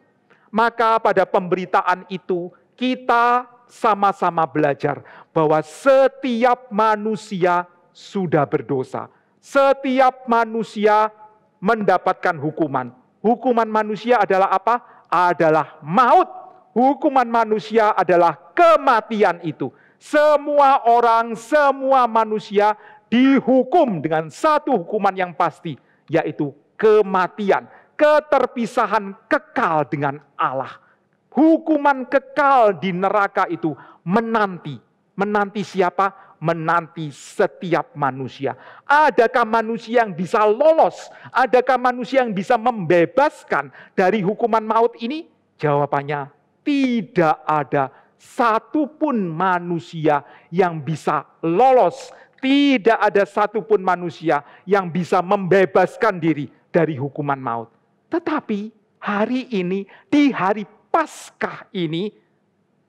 Maka pada pemberitaan itu, kita sama-sama belajar bahwa setiap manusia sudah berdosa. Setiap manusia mendapatkan hukuman. Hukuman manusia adalah apa? Adalah maut. Hukuman manusia adalah kematian itu. Semua orang, semua manusia dihukum dengan satu hukuman yang pasti, yaitu kematian. Keterpisahan kekal dengan Allah. Hukuman kekal di neraka itu menanti. Menanti siapa? Menanti setiap manusia. Adakah manusia yang bisa lolos? Adakah manusia yang bisa membebaskan dari hukuman maut ini? Jawabannya, tidak ada satupun manusia yang bisa lolos. Tidak ada satupun manusia yang bisa membebaskan diri dari hukuman maut. Tetapi hari ini, di hari Paskah ini,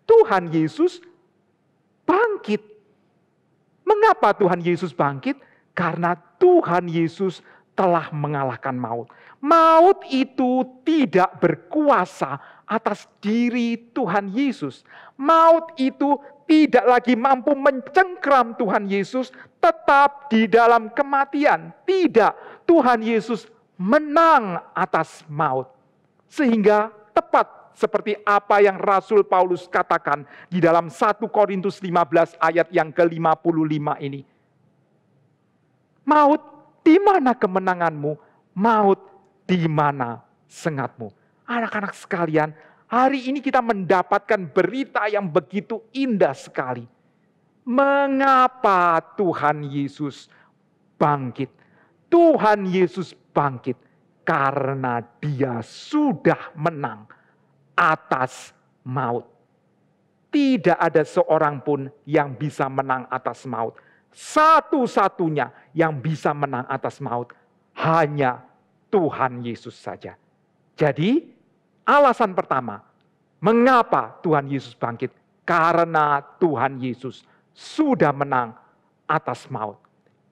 Tuhan Yesus bangkit. Mengapa Tuhan Yesus bangkit? Karena Tuhan Yesus telah mengalahkan maut. Maut itu tidak berkuasa atas diri Tuhan Yesus. Maut itu tidak lagi mampu mencengkram Tuhan Yesus tetap di dalam kematian. Tidak, Tuhan Yesus menang atas maut. Sehingga tepat seperti apa yang Rasul Paulus katakan di dalam 1 Korintus 15 ayat yang ke-55 ini. Maut, di mana kemenanganmu? Maut, di mana sengatmu? Anak-anak sekalian, hari ini kita mendapatkan berita yang begitu indah sekali. Mengapa Tuhan Yesus bangkit? Tuhan Yesus bangkit karena Dia sudah menang atas maut. Tidak ada seorang pun yang bisa menang atas maut. Satu-satunya yang bisa menang atas maut hanya Tuhan Yesus saja. Jadi, alasan pertama, mengapa Tuhan Yesus bangkit? Karena Tuhan Yesus sudah menang atas maut.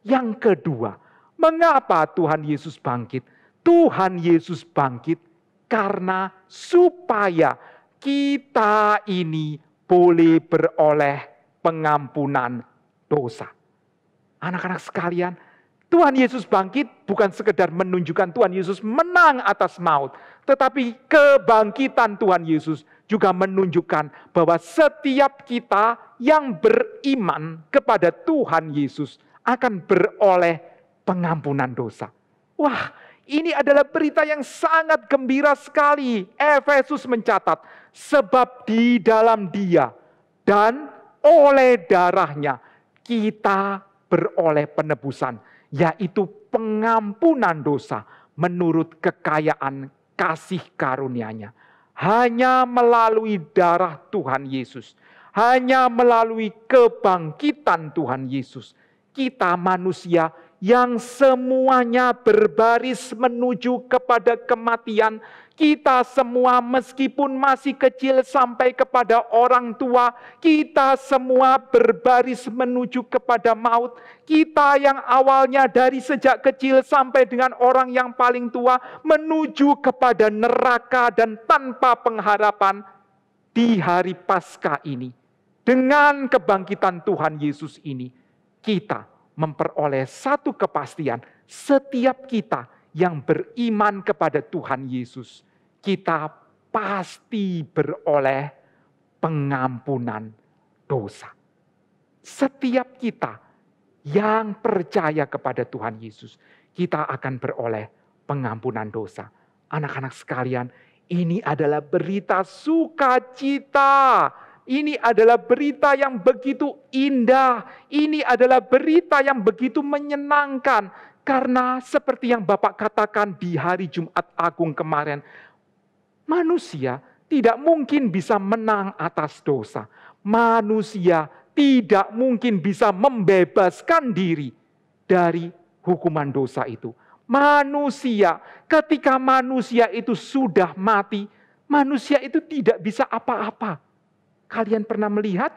Yang kedua, mengapa Tuhan Yesus bangkit? Tuhan Yesus bangkit karena supaya kita ini boleh beroleh pengampunan dosa. Anak-anak sekalian, Tuhan Yesus bangkit bukan sekedar menunjukkan Tuhan Yesus menang atas maut. Tetapi kebangkitan Tuhan Yesus juga menunjukkan bahwa setiap kita yang beriman kepada Tuhan Yesus akan beroleh pengampunan dosa. Wah, ini adalah berita yang sangat gembira sekali. Efesus mencatat, sebab di dalam Dia dan oleh darahnya kita beroleh penebusan, yaitu pengampunan dosa menurut kekayaan kasih karunia-Nya. Hanya melalui darah Tuhan Yesus, hanya melalui kebangkitan Tuhan Yesus, kita manusia yang semuanya berbaris menuju kepada kematian, kita semua meskipun masih kecil sampai kepada orang tua, kita semua berbaris menuju kepada maut. Kita yang awalnya dari sejak kecil sampai dengan orang yang paling tua menuju kepada neraka dan tanpa pengharapan. Di hari Paskah ini, dengan kebangkitan Tuhan Yesus ini, kita memperoleh satu kepastian. Setiap kita yang beriman kepada Tuhan Yesus, kita pasti beroleh pengampunan dosa. Setiap kita yang percaya kepada Tuhan Yesus, kita akan beroleh pengampunan dosa. Anak-anak sekalian, ini adalah berita sukacita. Ini adalah berita yang begitu indah. Ini adalah berita yang begitu menyenangkan. Karena seperti yang Bapak katakan di hari Jumat Agung kemarin, manusia tidak mungkin bisa menang atas dosa. Manusia tidak mungkin bisa membebaskan diri dari hukuman dosa itu. Manusia, ketika manusia itu sudah mati, manusia itu tidak bisa apa-apa. Kalian pernah melihat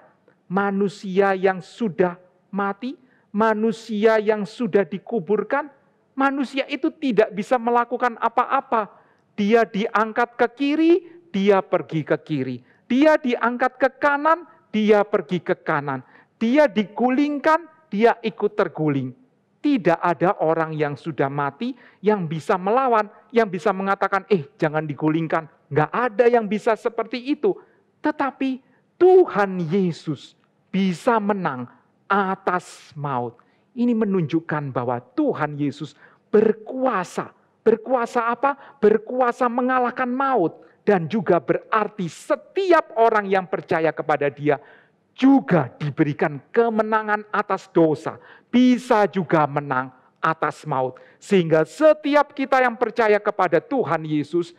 manusia yang sudah mati, manusia yang sudah dikuburkan, manusia itu tidak bisa melakukan apa-apa. Dia diangkat ke kiri, dia pergi ke kiri. Dia diangkat ke kanan, dia pergi ke kanan. Dia digulingkan, dia ikut terguling. Tidak ada orang yang sudah mati yang bisa melawan, yang bisa mengatakan, jangan digulingkan. Nggak ada yang bisa seperti itu. Tetapi Tuhan Yesus bisa menang atas maut. Ini menunjukkan bahwa Tuhan Yesus berkuasa. Berkuasa apa? Berkuasa mengalahkan maut. Dan juga berarti setiap orang yang percaya kepada Dia juga diberikan kemenangan atas dosa. Bisa juga menang atas maut. Sehingga setiap kita yang percaya kepada Tuhan Yesus,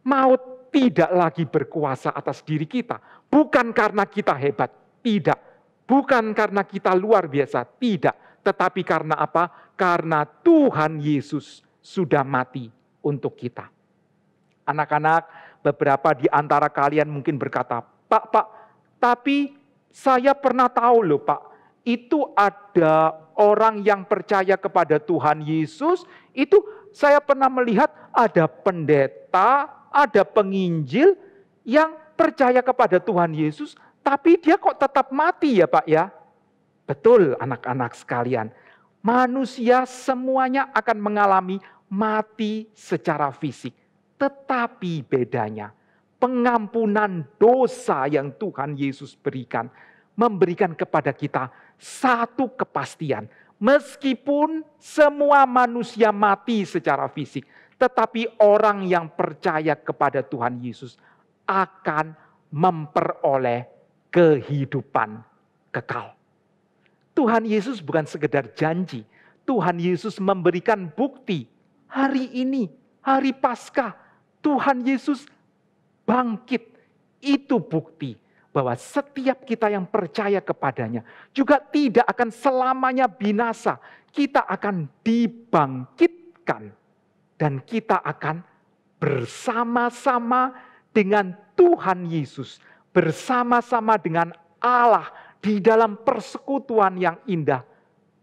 maut tidak lagi berkuasa atas diri kita. Bukan karena kita hebat, tidak. Bukan karena kita luar biasa, tidak. Tetapi karena apa? Karena Tuhan Yesus sudah mati untuk kita. Anak-anak, beberapa di antara kalian mungkin berkata, Pak, tapi saya pernah tahu loh Pak, itu ada orang yang percaya kepada Tuhan Yesus, itu saya pernah melihat ada pendeta, ada penginjil yang percaya kepada Tuhan Yesus, tapi dia kok tetap mati ya Pak ya? Betul anak-anak sekalian, manusia semuanya akan mengalami mati secara fisik. Tetapi bedanya, pengampunan dosa yang Tuhan Yesus berikan, memberikan kepada kita satu kepastian. Meskipun semua manusia mati secara fisik, Tetapi orang yang percaya kepada Tuhan Yesus akan memperoleh kehidupan kekal. Tuhan Yesus bukan sekedar janji. Tuhan Yesus memberikan bukti. Hari ini, hari Paskah, Tuhan Yesus bangkit. Itu bukti bahwa setiap kita yang percaya kepadanya juga tidak akan selamanya binasa. Kita akan dibangkitkan. Dan kita akan bersama-sama dengan Tuhan Yesus. Bersama-sama dengan Allah di dalam persekutuan yang indah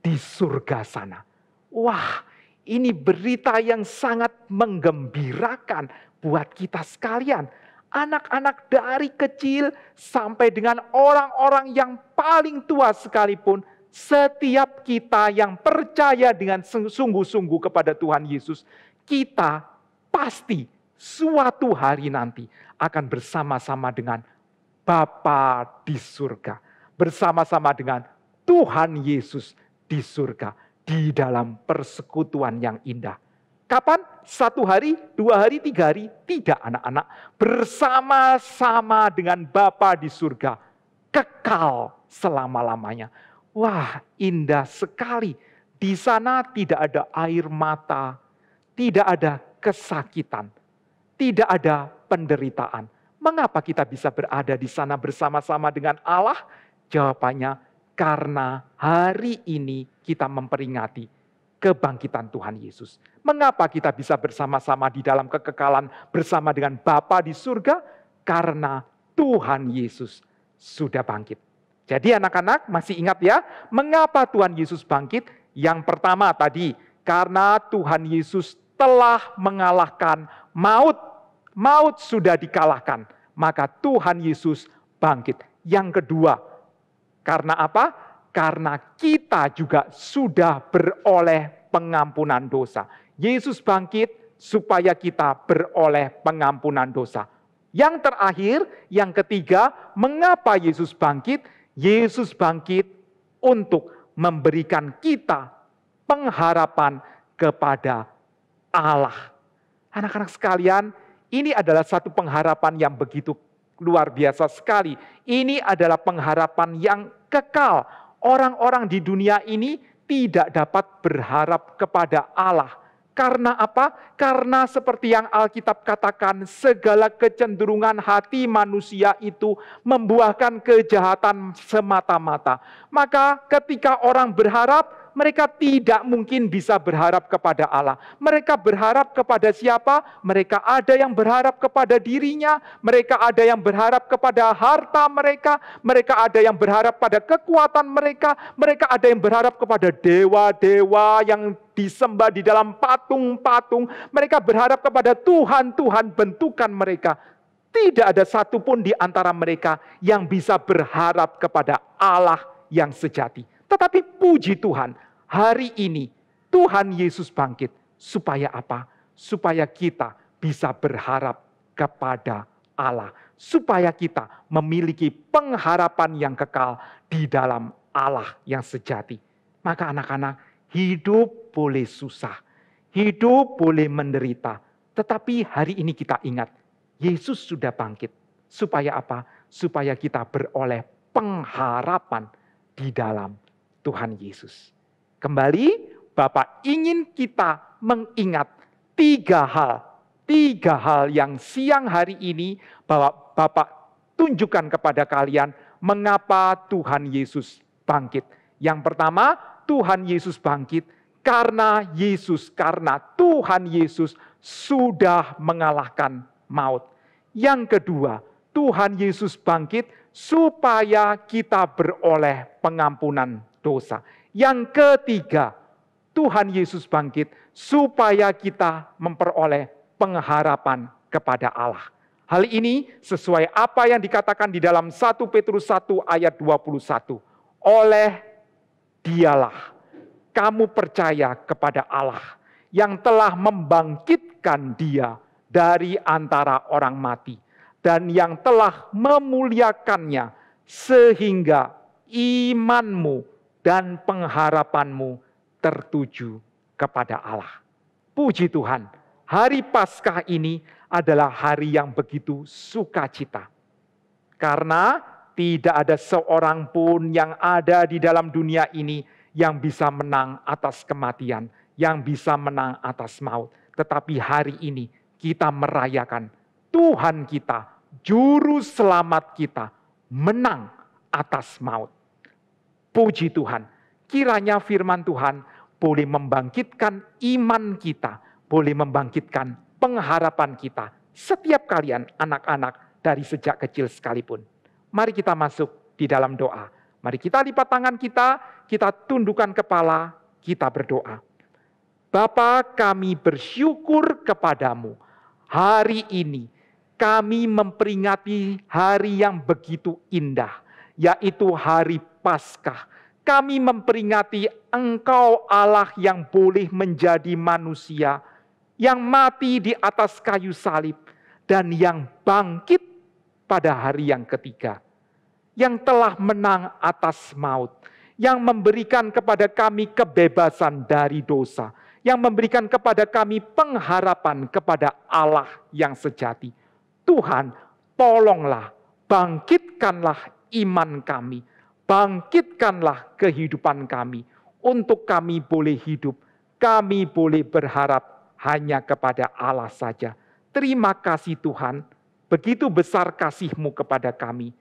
di surga sana. Wah, ini berita yang sangat menggembirakan buat kita sekalian. Anak-anak dari kecil sampai dengan orang-orang yang paling tua sekalipun, setiap kita yang percaya dengan sungguh-sungguh kepada Tuhan Yesus, kita pasti suatu hari nanti akan bersama-sama dengan Bapa di surga. Bersama-sama dengan Tuhan Yesus di surga. Di dalam persekutuan yang indah. Kapan? 1 hari, 2 hari, 3 hari? Tidak anak-anak. Bersama-sama dengan Bapa di surga. Kekal selama-lamanya. Wah, indah sekali. Di sana tidak ada air mata. Tidak ada kesakitan. Tidak ada penderitaan. Mengapa kita bisa berada di sana bersama-sama dengan Allah? Jawabannya, karena hari ini kita memperingati kebangkitan Tuhan Yesus. Mengapa kita bisa bersama-sama di dalam kekekalan bersama dengan Bapa di surga? Karena Tuhan Yesus sudah bangkit. Jadi anak-anak masih ingat ya, mengapa Tuhan Yesus bangkit? Yang pertama tadi, karena Tuhan Yesus telah mengalahkan maut. Maut sudah dikalahkan, maka Tuhan Yesus bangkit. Yang kedua, karena apa? Karena kita juga sudah beroleh pengampunan dosa. Yesus bangkit supaya kita beroleh pengampunan dosa. Yang terakhir, yang ketiga, mengapa Yesus bangkit? Yesus bangkit untuk memberikan kita pengharapan kepada Allah. Anak-anak sekalian, ini adalah satu pengharapan yang begitu luar biasa sekali. Ini adalah pengharapan yang kekal. Orang-orang di dunia ini tidak dapat berharap kepada Allah. Karena apa? Karena seperti yang Alkitab katakan, segala kecenderungan hati manusia itu membuahkan kejahatan semata-mata. Maka ketika orang berharap, mereka tidak mungkin bisa berharap kepada Allah. Mereka berharap kepada siapa? Mereka ada yang berharap kepada dirinya, mereka ada yang berharap kepada harta mereka, mereka ada yang berharap pada kekuatan mereka, mereka ada yang berharap kepada dewa-dewa yang disembah di dalam patung-patung, mereka berharap kepada Tuhan-Tuhan bentukan mereka. Tidak ada satupun di antara mereka yang bisa berharap kepada Allah yang sejati. Tetapi puji Tuhan, hari ini Tuhan Yesus bangkit. Supaya apa? Supaya kita bisa berharap kepada Allah. Supaya kita memiliki pengharapan yang kekal di dalam Allah yang sejati. Maka anak-anak, hidup boleh susah. Hidup boleh menderita. Tetapi hari ini kita ingat, Yesus sudah bangkit. Supaya apa? Supaya kita beroleh pengharapan di dalam Tuhan Yesus. Kembali, Bapak ingin kita mengingat 3 hal. 3 hal yang siang hari ini bahwa Bapak tunjukkan kepada kalian mengapa Tuhan Yesus bangkit. Yang pertama, Tuhan Yesus bangkit karena Tuhan Yesus sudah mengalahkan maut. Yang kedua, Tuhan Yesus bangkit supaya kita beroleh pengampunan dosa. Yang ketiga, Tuhan Yesus bangkit supaya kita memperoleh pengharapan kepada Allah. Hal ini sesuai apa yang dikatakan di dalam 1 Petrus 1 ayat 21. Oleh Dialah kamu percaya kepada Allah yang telah membangkitkan Dia dari antara orang mati dan yang telah memuliakannya sehingga imanmu dan pengharapanmu tertuju kepada Allah. Puji Tuhan, Hari Paskah ini adalah hari yang begitu sukacita. Karena tidak ada seorang pun yang ada di dalam dunia ini yang bisa menang atas kematian, yang bisa menang atas maut. Tetapi hari ini kita merayakan Tuhan kita, Juru Selamat kita, menang atas maut. Puji Tuhan, kiranya firman Tuhan boleh membangkitkan iman kita, boleh membangkitkan pengharapan kita. Setiap kalian anak-anak dari sejak kecil sekalipun. Mari kita masuk di dalam doa. Mari kita lipat tangan kita tundukkan kepala, kita berdoa. Bapa, kami bersyukur kepadamu. Hari ini kami memperingati hari yang begitu indah, yaitu hari Paskah. Kami memperingati Engkau Allah yang boleh menjadi manusia, yang mati di atas kayu salib, dan yang bangkit pada hari yang ketiga, yang telah menang atas maut, yang memberikan kepada kami kebebasan dari dosa, yang memberikan kepada kami pengharapan kepada Allah yang sejati. Tuhan, tolonglah, bangkitkanlah iman kami, bangkitkanlah kehidupan kami, untuk kami boleh hidup, kami boleh berharap hanya kepada Allah saja. Terima kasih Tuhan, begitu besar kasih-Mu kepada kami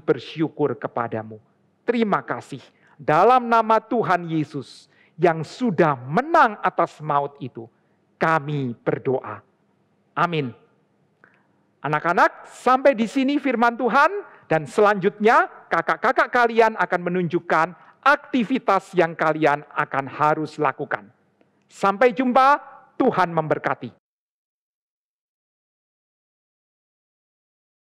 bersyukur kepadamu. Terima kasih, dalam nama Tuhan Yesus yang sudah menang atas maut itu, kami berdoa. Amin. Anak-anak, sampai di sini firman Tuhan, dan selanjutnya kakak-kakak kalian akan menunjukkan aktivitas yang kalian akan harus lakukan. Sampai jumpa, Tuhan memberkati.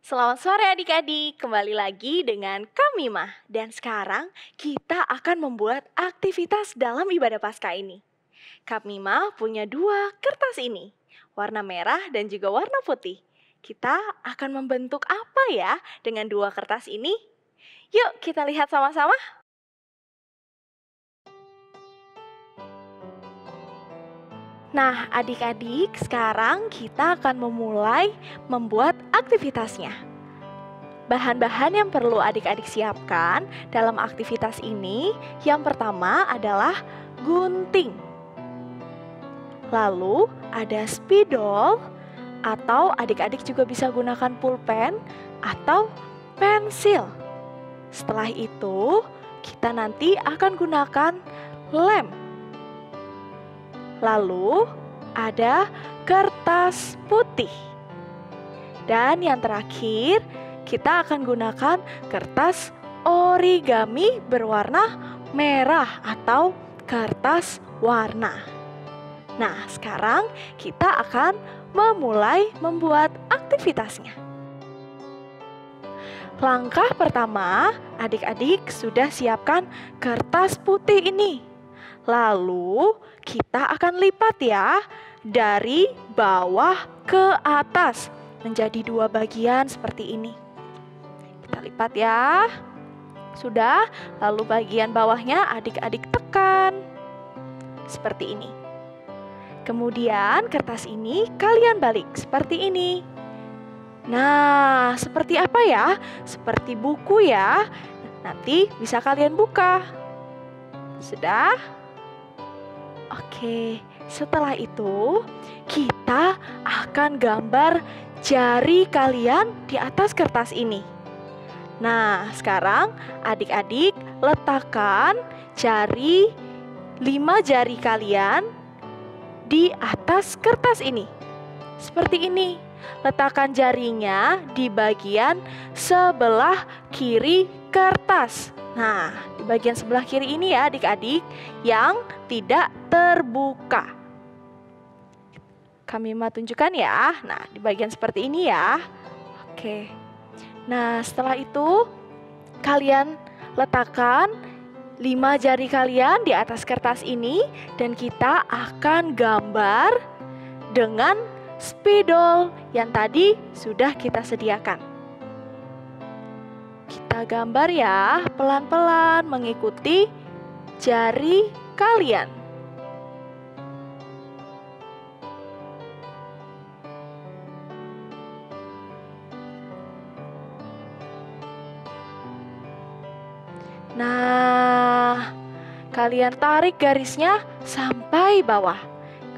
Selamat sore adik-adik, kembali lagi dengan kami Mah. Dan sekarang kita akan membuat aktivitas dalam ibadah Paskah ini. Kami Mah punya 2 kertas ini, warna merah dan juga warna putih. Kita akan membentuk apa ya dengan 2 kertas ini? Yuk kita lihat sama-sama. Nah, adik-adik, sekarang kita akan memulai membuat aktivitasnya. Bahan-bahan yang perlu adik-adik siapkan dalam aktivitas ini, yang pertama adalah gunting. Lalu ada spidol, atau adik-adik juga bisa gunakan pulpen atau pensil. Setelah itu, kita nanti akan gunakan lem. Lalu ada kertas putih. Dan yang terakhir, kita akan gunakan kertas origami berwarna merah atau kertas warna. Nah, sekarang kita akan memulai membuat aktivitasnya. Langkah pertama, adik-adik sudah siapkan kertas putih ini. Lalu kita akan lipat ya, dari bawah ke atas menjadi 2 bagian seperti ini. Kita lipat ya. Sudah, lalu bagian bawahnya adik-adik tekan. Seperti ini. Kemudian kertas ini kalian balik seperti ini. Nah, seperti apa ya? Seperti buku ya. Nanti bisa kalian buka. Sudah? Oke, setelah itu kita akan gambar jari kalian di atas kertas ini. Nah, sekarang adik-adik letakkan 5 jari kalian di atas kertas ini. Seperti ini. Letakkan jarinya di bagian sebelah kiri kertas. Nah, di bagian sebelah kiri ini ya adik-adik yang tidak terbuka. Kami mau tunjukkan ya. Nah, di bagian seperti ini ya. Oke. Nah, setelah itu kalian letakkan 5 jari kalian di atas kertas ini dan kita akan gambar dengan spidol yang tadi sudah kita sediakan. Kita gambar ya, pelan-pelan mengikuti jari kalian. Nah, kalian tarik garisnya sampai bawah.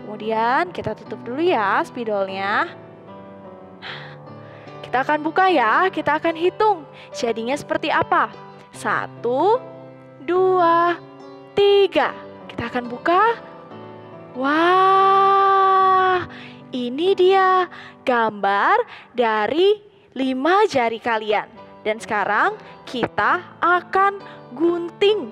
Kemudian kita tutup dulu ya spidolnya. Kita akan buka ya, kita akan hitung jadinya seperti apa. 1, 2, 3. Kita akan buka. Wah, ini dia gambar dari 5 jari kalian. Dan sekarang kita akan gunting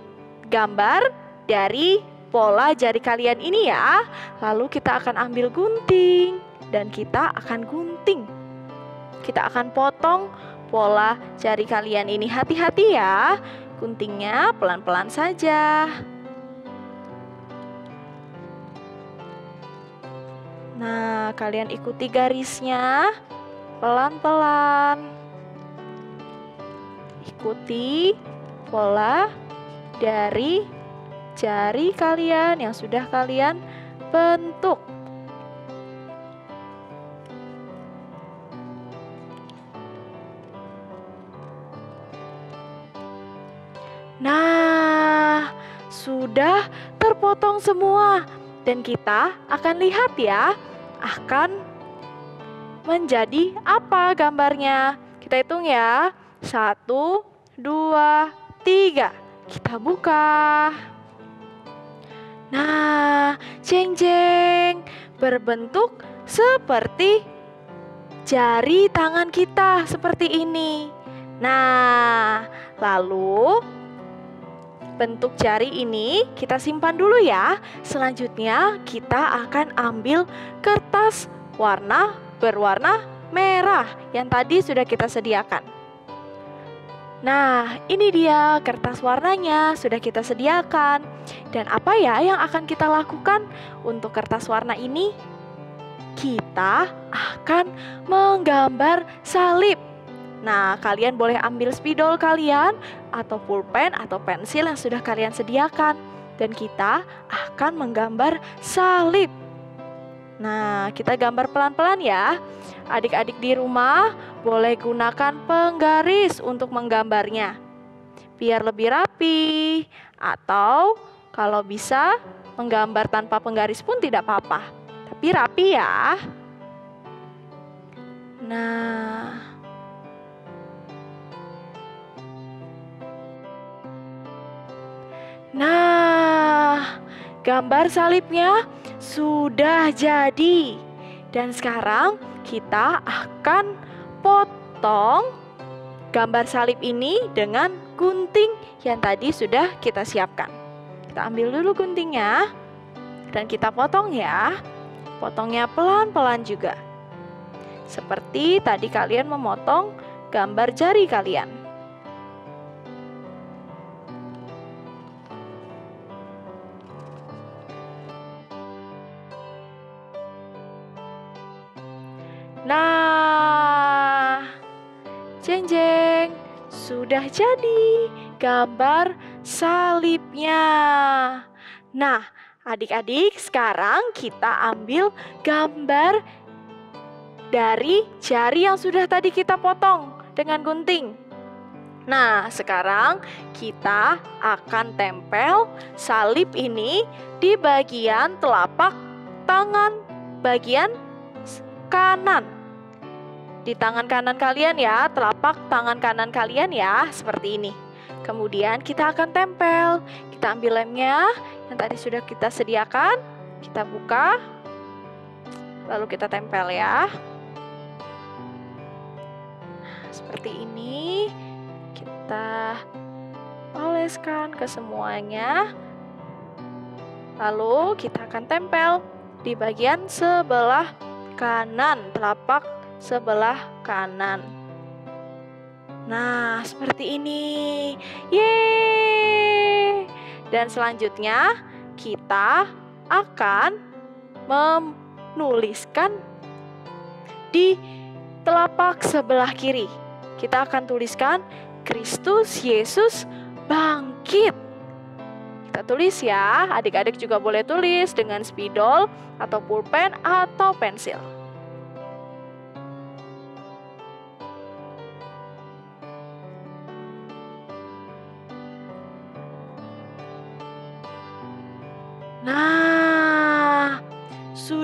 gambar dari pola jari kalian ini ya. Lalu kita akan ambil gunting dan kita akan gunting. Kita akan potong pola jari kalian ini. Hati-hati ya, guntingnya pelan-pelan saja. Nah, kalian ikuti garisnya pelan-pelan. Ikuti pola dari jari kalian yang sudah kalian bentuk. Nah, sudah terpotong semua. Dan kita akan lihat ya, akan menjadi apa gambarnya. Kita hitung ya. 1, 2, 3. Kita buka. Nah, jeng-jeng, berbentuk seperti jari tangan kita seperti ini. Nah, lalu bentuk jari ini kita simpan dulu ya. Selanjutnya kita akan ambil kertas berwarna merah yang tadi sudah kita sediakan. Nah, ini dia kertas warnanya sudah kita sediakan. Dan apa ya yang akan kita lakukan untuk kertas warna ini? Kita akan menggambar salib. Nah, kalian boleh ambil spidol kalian atau pulpen atau pensil yang sudah kalian sediakan. Dan kita akan menggambar salib. Nah, kita gambar pelan-pelan ya. Adik-adik di rumah boleh gunakan penggaris untuk menggambarnya. Biar lebih rapi. Atau kalau bisa menggambar tanpa penggaris pun tidak apa-apa. Tapi rapi ya. Nah, gambar salibnya sudah jadi. Dan sekarang kita akan potong gambar salib ini dengan gunting yang tadi sudah kita siapkan. Kita ambil dulu guntingnya dan kita potong ya. Potongnya pelan-pelan juga. Seperti tadi kalian memotong gambar jari kalian. Nah, jeng-jeng, sudah jadi gambar salibnya. Nah, adik-adik, sekarang kita ambil gambar dari jari yang sudah tadi kita potong dengan gunting. Nah, sekarang kita akan tempel salib ini di bagian telapak tangan bagian kanan. Di tangan kanan kalian ya, telapak tangan kanan kalian ya, seperti ini. Kemudian kita akan tempel. Kita ambil lemnya yang tadi sudah kita sediakan. Kita buka. Lalu kita tempel ya. Nah, seperti ini. Kita oleskan ke semuanya. Lalu kita akan tempel di bagian sebelah kanan, telapak sebelah kanan. Nah, seperti ini. Yeay! Dan selanjutnya kita akan menuliskan di telapak sebelah kiri. Kita akan tuliskan Kristus Yesus bangkit. Kita tulis ya, adik-adik juga boleh tulis dengan spidol atau pulpen atau pensil.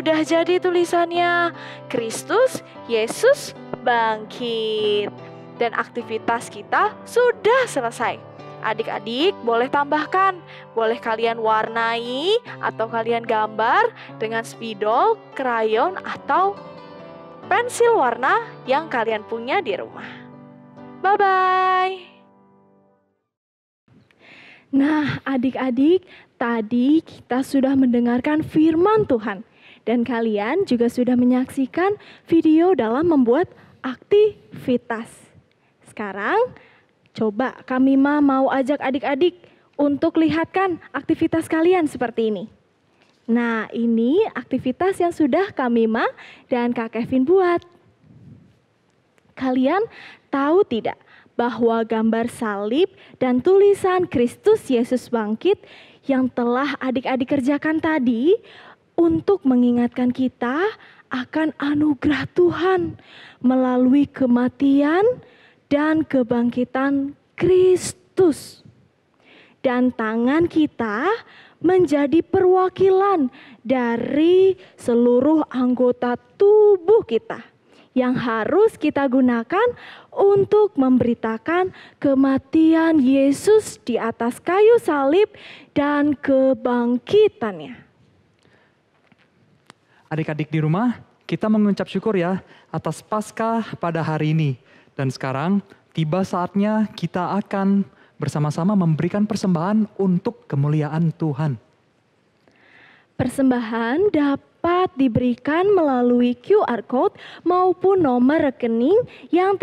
sudah jadi tulisannya, Kristus Yesus bangkit. Dan aktivitas kita sudah selesai. Adik-adik boleh tambahkan, boleh kalian warnai atau kalian gambar dengan spidol, krayon, atau pensil warna yang kalian punya di rumah. Bye-bye. Nah, adik-adik, tadi kita sudah mendengarkan firman Tuhan. Dan kalian juga sudah menyaksikan video dalam membuat aktivitas. Sekarang, coba kami mau ajak adik-adik untuk lihatkan aktivitas kalian seperti ini. Nah, ini aktivitas yang sudah kami dan Kak Kevin buat. Kalian tahu tidak bahwa gambar salib dan tulisan Kristus Yesus bangkit yang telah adik-adik kerjakan tadi untuk mengingatkan kita akan anugerah Tuhan melalui kematian dan kebangkitan Kristus. Dan tangan kita menjadi perwakilan dari seluruh anggota tubuh kita yang harus kita gunakan untuk memberitakan kematian Yesus di atas kayu salib dan kebangkitannya. Adik-adik di rumah, kita mengucap syukur ya atas Paskah pada hari ini. Dan sekarang tiba saatnya kita akan bersama-sama memberikan persembahan untuk kemuliaan Tuhan. Persembahan dapat diberikan melalui QR Code maupun nomor rekening yang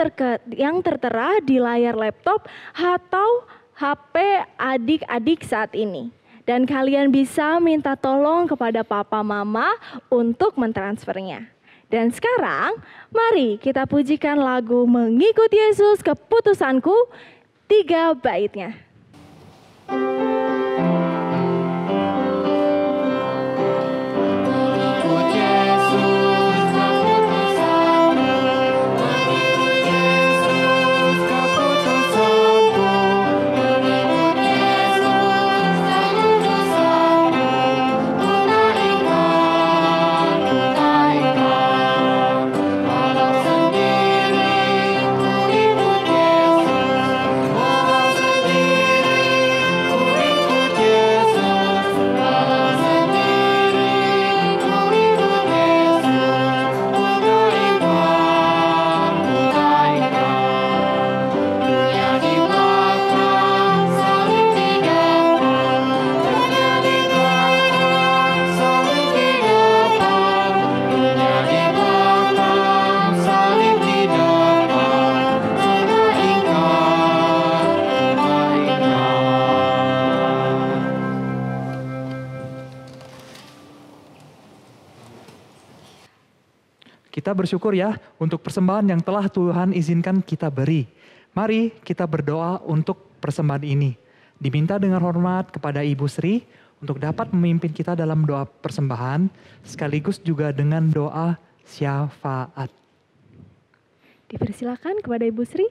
tertera di layar laptop atau HP adik-adik saat ini. Dan kalian bisa minta tolong kepada papa mama untuk mentransfernya. Dan sekarang, mari kita pujikan lagu Mengikut Yesus Keputusanku, 3 baitnya. Kita bersyukur ya untuk persembahan yang telah Tuhan izinkan kita beri. Mari kita berdoa untuk persembahan ini. Diminta dengan hormat kepada Ibu Sri untuk dapat memimpin kita dalam doa persembahan, sekaligus juga dengan doa syafaat. Dipersilakan kepada Ibu Sri.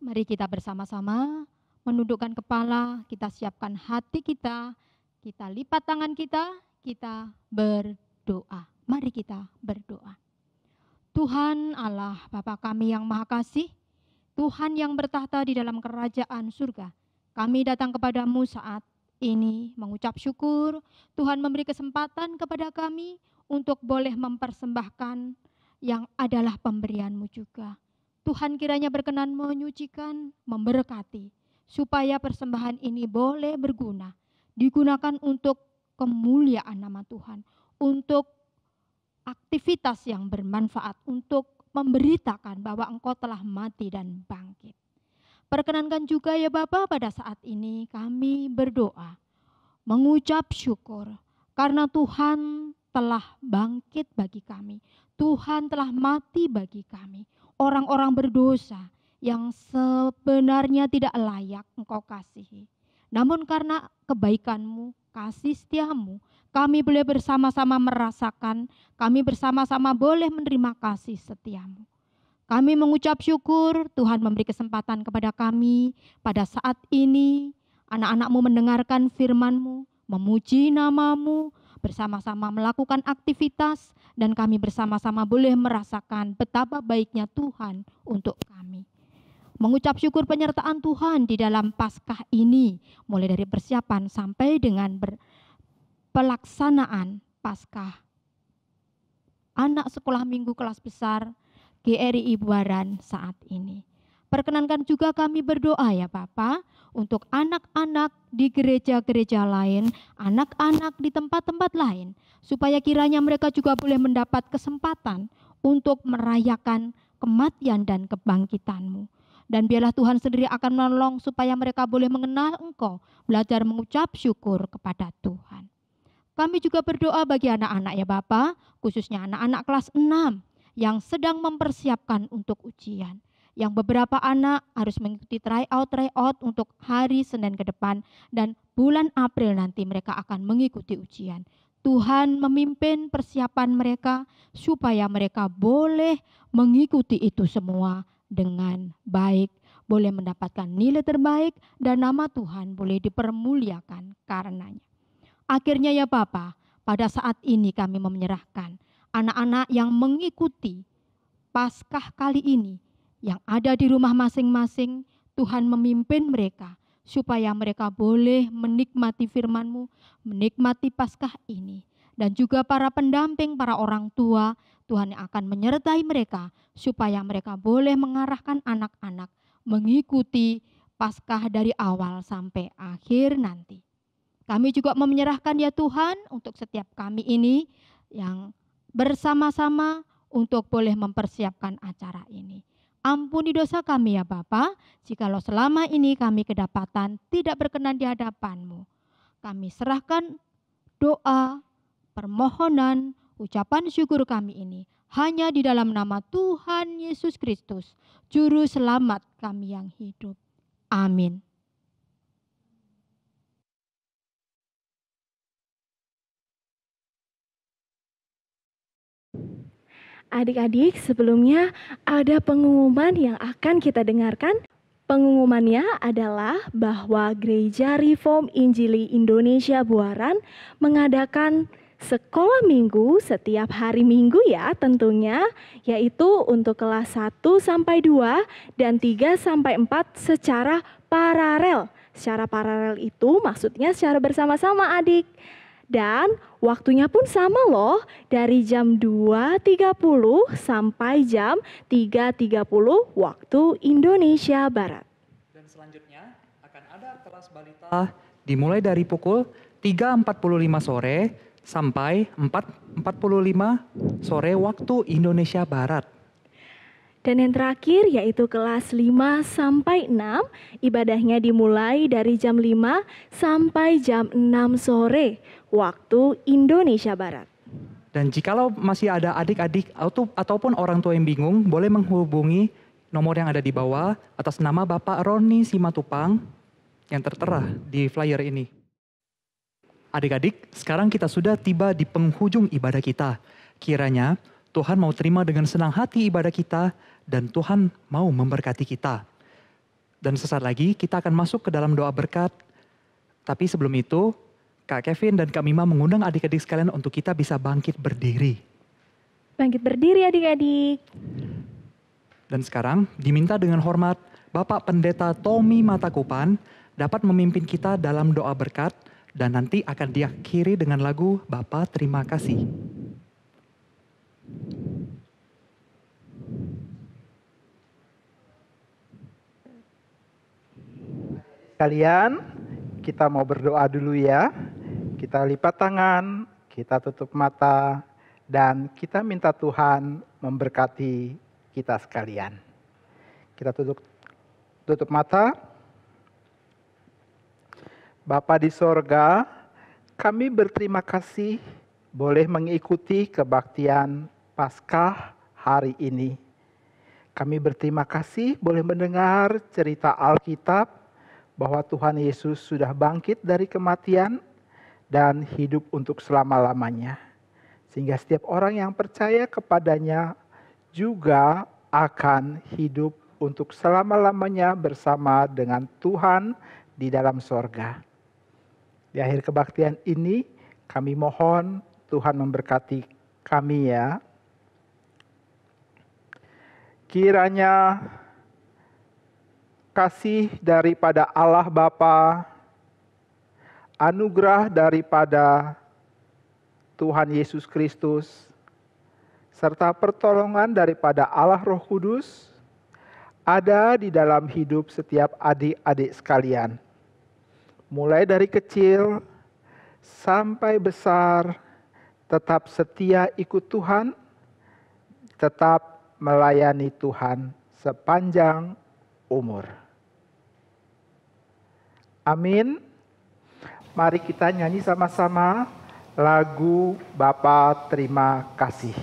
Mari kita bersama-sama menundukkan kepala, kita siapkan hati kita lipat tangan kita berdoa. Mari kita berdoa. Tuhan Allah Bapa kami yang Maha Kasih, Tuhan yang bertahta di dalam kerajaan surga, kami datang kepadamu saat ini mengucap syukur. Tuhan memberi kesempatan kepada kami untuk boleh mempersembahkan yang adalah pemberian-Mu juga. Tuhan kiranya berkenan menyucikan, memberkati, supaya persembahan ini boleh berguna, digunakan untuk kemuliaan nama Tuhan, untuk aktivitas yang bermanfaat, untuk memberitakan bahwa Engkau telah mati dan bangkit. Perkenankan juga ya Bapa, pada saat ini kami berdoa, mengucap syukur, karena Tuhan telah bangkit bagi kami, Tuhan telah mati bagi kami. Orang-orang berdosa yang sebenarnya tidak layak Engkau kasihi. Namun karena kebaikan-Mu, kasih setia-Mu, kami boleh bersama-sama merasakan, kami bersama-sama boleh menerima kasih setiamu. Kami mengucap syukur Tuhan memberi kesempatan kepada kami pada saat ini, anak-anak-Mu mendengarkan firman-Mu, memuji nama-Mu, bersama-sama melakukan aktivitas, dan kami bersama-sama boleh merasakan betapa baiknya Tuhan untuk kami. Mengucap syukur penyertaan Tuhan di dalam Paskah ini, mulai dari persiapan sampai dengan pelaksanaan Paskah. Anak sekolah minggu kelas besar GRI Buaran saat ini. Perkenankan juga kami berdoa ya Bapak, untuk anak-anak di gereja-gereja lain, anak-anak di tempat-tempat lain, supaya kiranya mereka juga boleh mendapat kesempatan untuk merayakan kematian dan kebangkitan-Mu. Dan biarlah Tuhan sendiri akan menolong supaya mereka boleh mengenal Engkau, belajar mengucap syukur kepada Tuhan. Kami juga berdoa bagi anak-anak ya Bapak, khususnya anak-anak kelas 6 yang sedang mempersiapkan untuk ujian. Yang beberapa anak harus mengikuti tryout untuk hari Senin ke depan, dan bulan April nanti mereka akan mengikuti ujian. Tuhan memimpin persiapan mereka supaya mereka boleh mengikuti itu semua dengan baik, boleh mendapatkan nilai terbaik, dan nama Tuhan boleh dipermuliakan karenanya. Akhirnya ya Bapa, pada saat ini kami menyerahkan anak-anak yang mengikuti Paskah kali ini, yang ada di rumah masing-masing. Tuhan memimpin mereka supaya mereka boleh menikmati firman-Mu, menikmati Paskah ini. Dan juga para pendamping, para orang tua, Tuhan yang akan menyertai mereka supaya mereka boleh mengarahkan anak-anak mengikuti Paskah dari awal sampai akhir nanti. Kami juga menyerahkan ya Tuhan untuk setiap kami ini yang bersama-sama untuk boleh mempersiapkan acara ini. Ampuni dosa kami ya Bapa, jikalau selama ini kami kedapatan tidak berkenan di hadapan-Mu. Kami serahkan doa, permohonan, ucapan syukur kami ini hanya di dalam nama Tuhan Yesus Kristus, Juru Selamat kami yang hidup. Amin. Adik-adik, sebelumnya ada pengumuman yang akan kita dengarkan. Pengumumannya adalah bahwa Gereja Reform Injili Indonesia Buaran mengadakan sekolah minggu setiap hari Minggu ya tentunya, yaitu untuk kelas 1 sampai 2 dan 3 sampai 4 secara paralel. Secara paralel itu maksudnya secara bersama-sama adik. Dan waktunya pun sama loh, dari jam 2.30 sampai jam 3.30 waktu Indonesia Barat. Dan selanjutnya akan ada kelas balita dimulai dari pukul 3.45 sore sampai 4.45 sore waktu Indonesia Barat. Dan yang terakhir yaitu kelas 5 sampai 6, ibadahnya dimulai dari jam 5 sampai jam 6 sore waktu Indonesia Barat. Dan jikalau masih ada adik-adik ataupun orang tua yang bingung, boleh menghubungi nomor yang ada di bawah atas nama Bapak Roni Simatupang yang tertera di flyer ini. Adik-adik, sekarang kita sudah tiba di penghujung ibadah kita. Kiranya Tuhan mau terima dengan senang hati ibadah kita, dan Tuhan mau memberkati kita. Dan sesaat lagi kita akan masuk ke dalam doa berkat. Tapi sebelum itu, Kak Kevin dan Kak Mima mengundang adik-adik sekalian untuk kita bisa bangkit berdiri. Bangkit berdiri adik-adik. Dan sekarang diminta dengan hormat Bapak Pendeta Tommy Matakupan dapat memimpin kita dalam doa berkat, dan nanti akan diakhiri dengan lagu Bapa Terima Kasih. Kalian, kita mau berdoa dulu ya. Kita lipat tangan, kita tutup mata, dan kita minta Tuhan memberkati kita sekalian. Kita tutup mata. Bapa di sorga, kami berterima kasih boleh mengikuti kebaktian Paskah hari ini. Kami berterima kasih boleh mendengar cerita Alkitab bahwa Tuhan Yesus sudah bangkit dari kematian dan hidup untuk selama-lamanya. Sehingga setiap orang yang percaya kepadanya juga akan hidup untuk selama-lamanya bersama dengan Tuhan di dalam sorga. Di akhir kebaktian ini kami mohon Tuhan memberkati kami ya. Kiranya kasih daripada Allah Bapa, anugerah daripada Tuhan Yesus Kristus, serta pertolongan daripada Allah Roh Kudus ada di dalam hidup setiap adik-adik sekalian. Mulai dari kecil sampai besar, tetap setia ikut Tuhan, tetap melayani Tuhan sepanjang umur. Amin. Mari kita nyanyi sama-sama lagu Bapa Terima Kasih.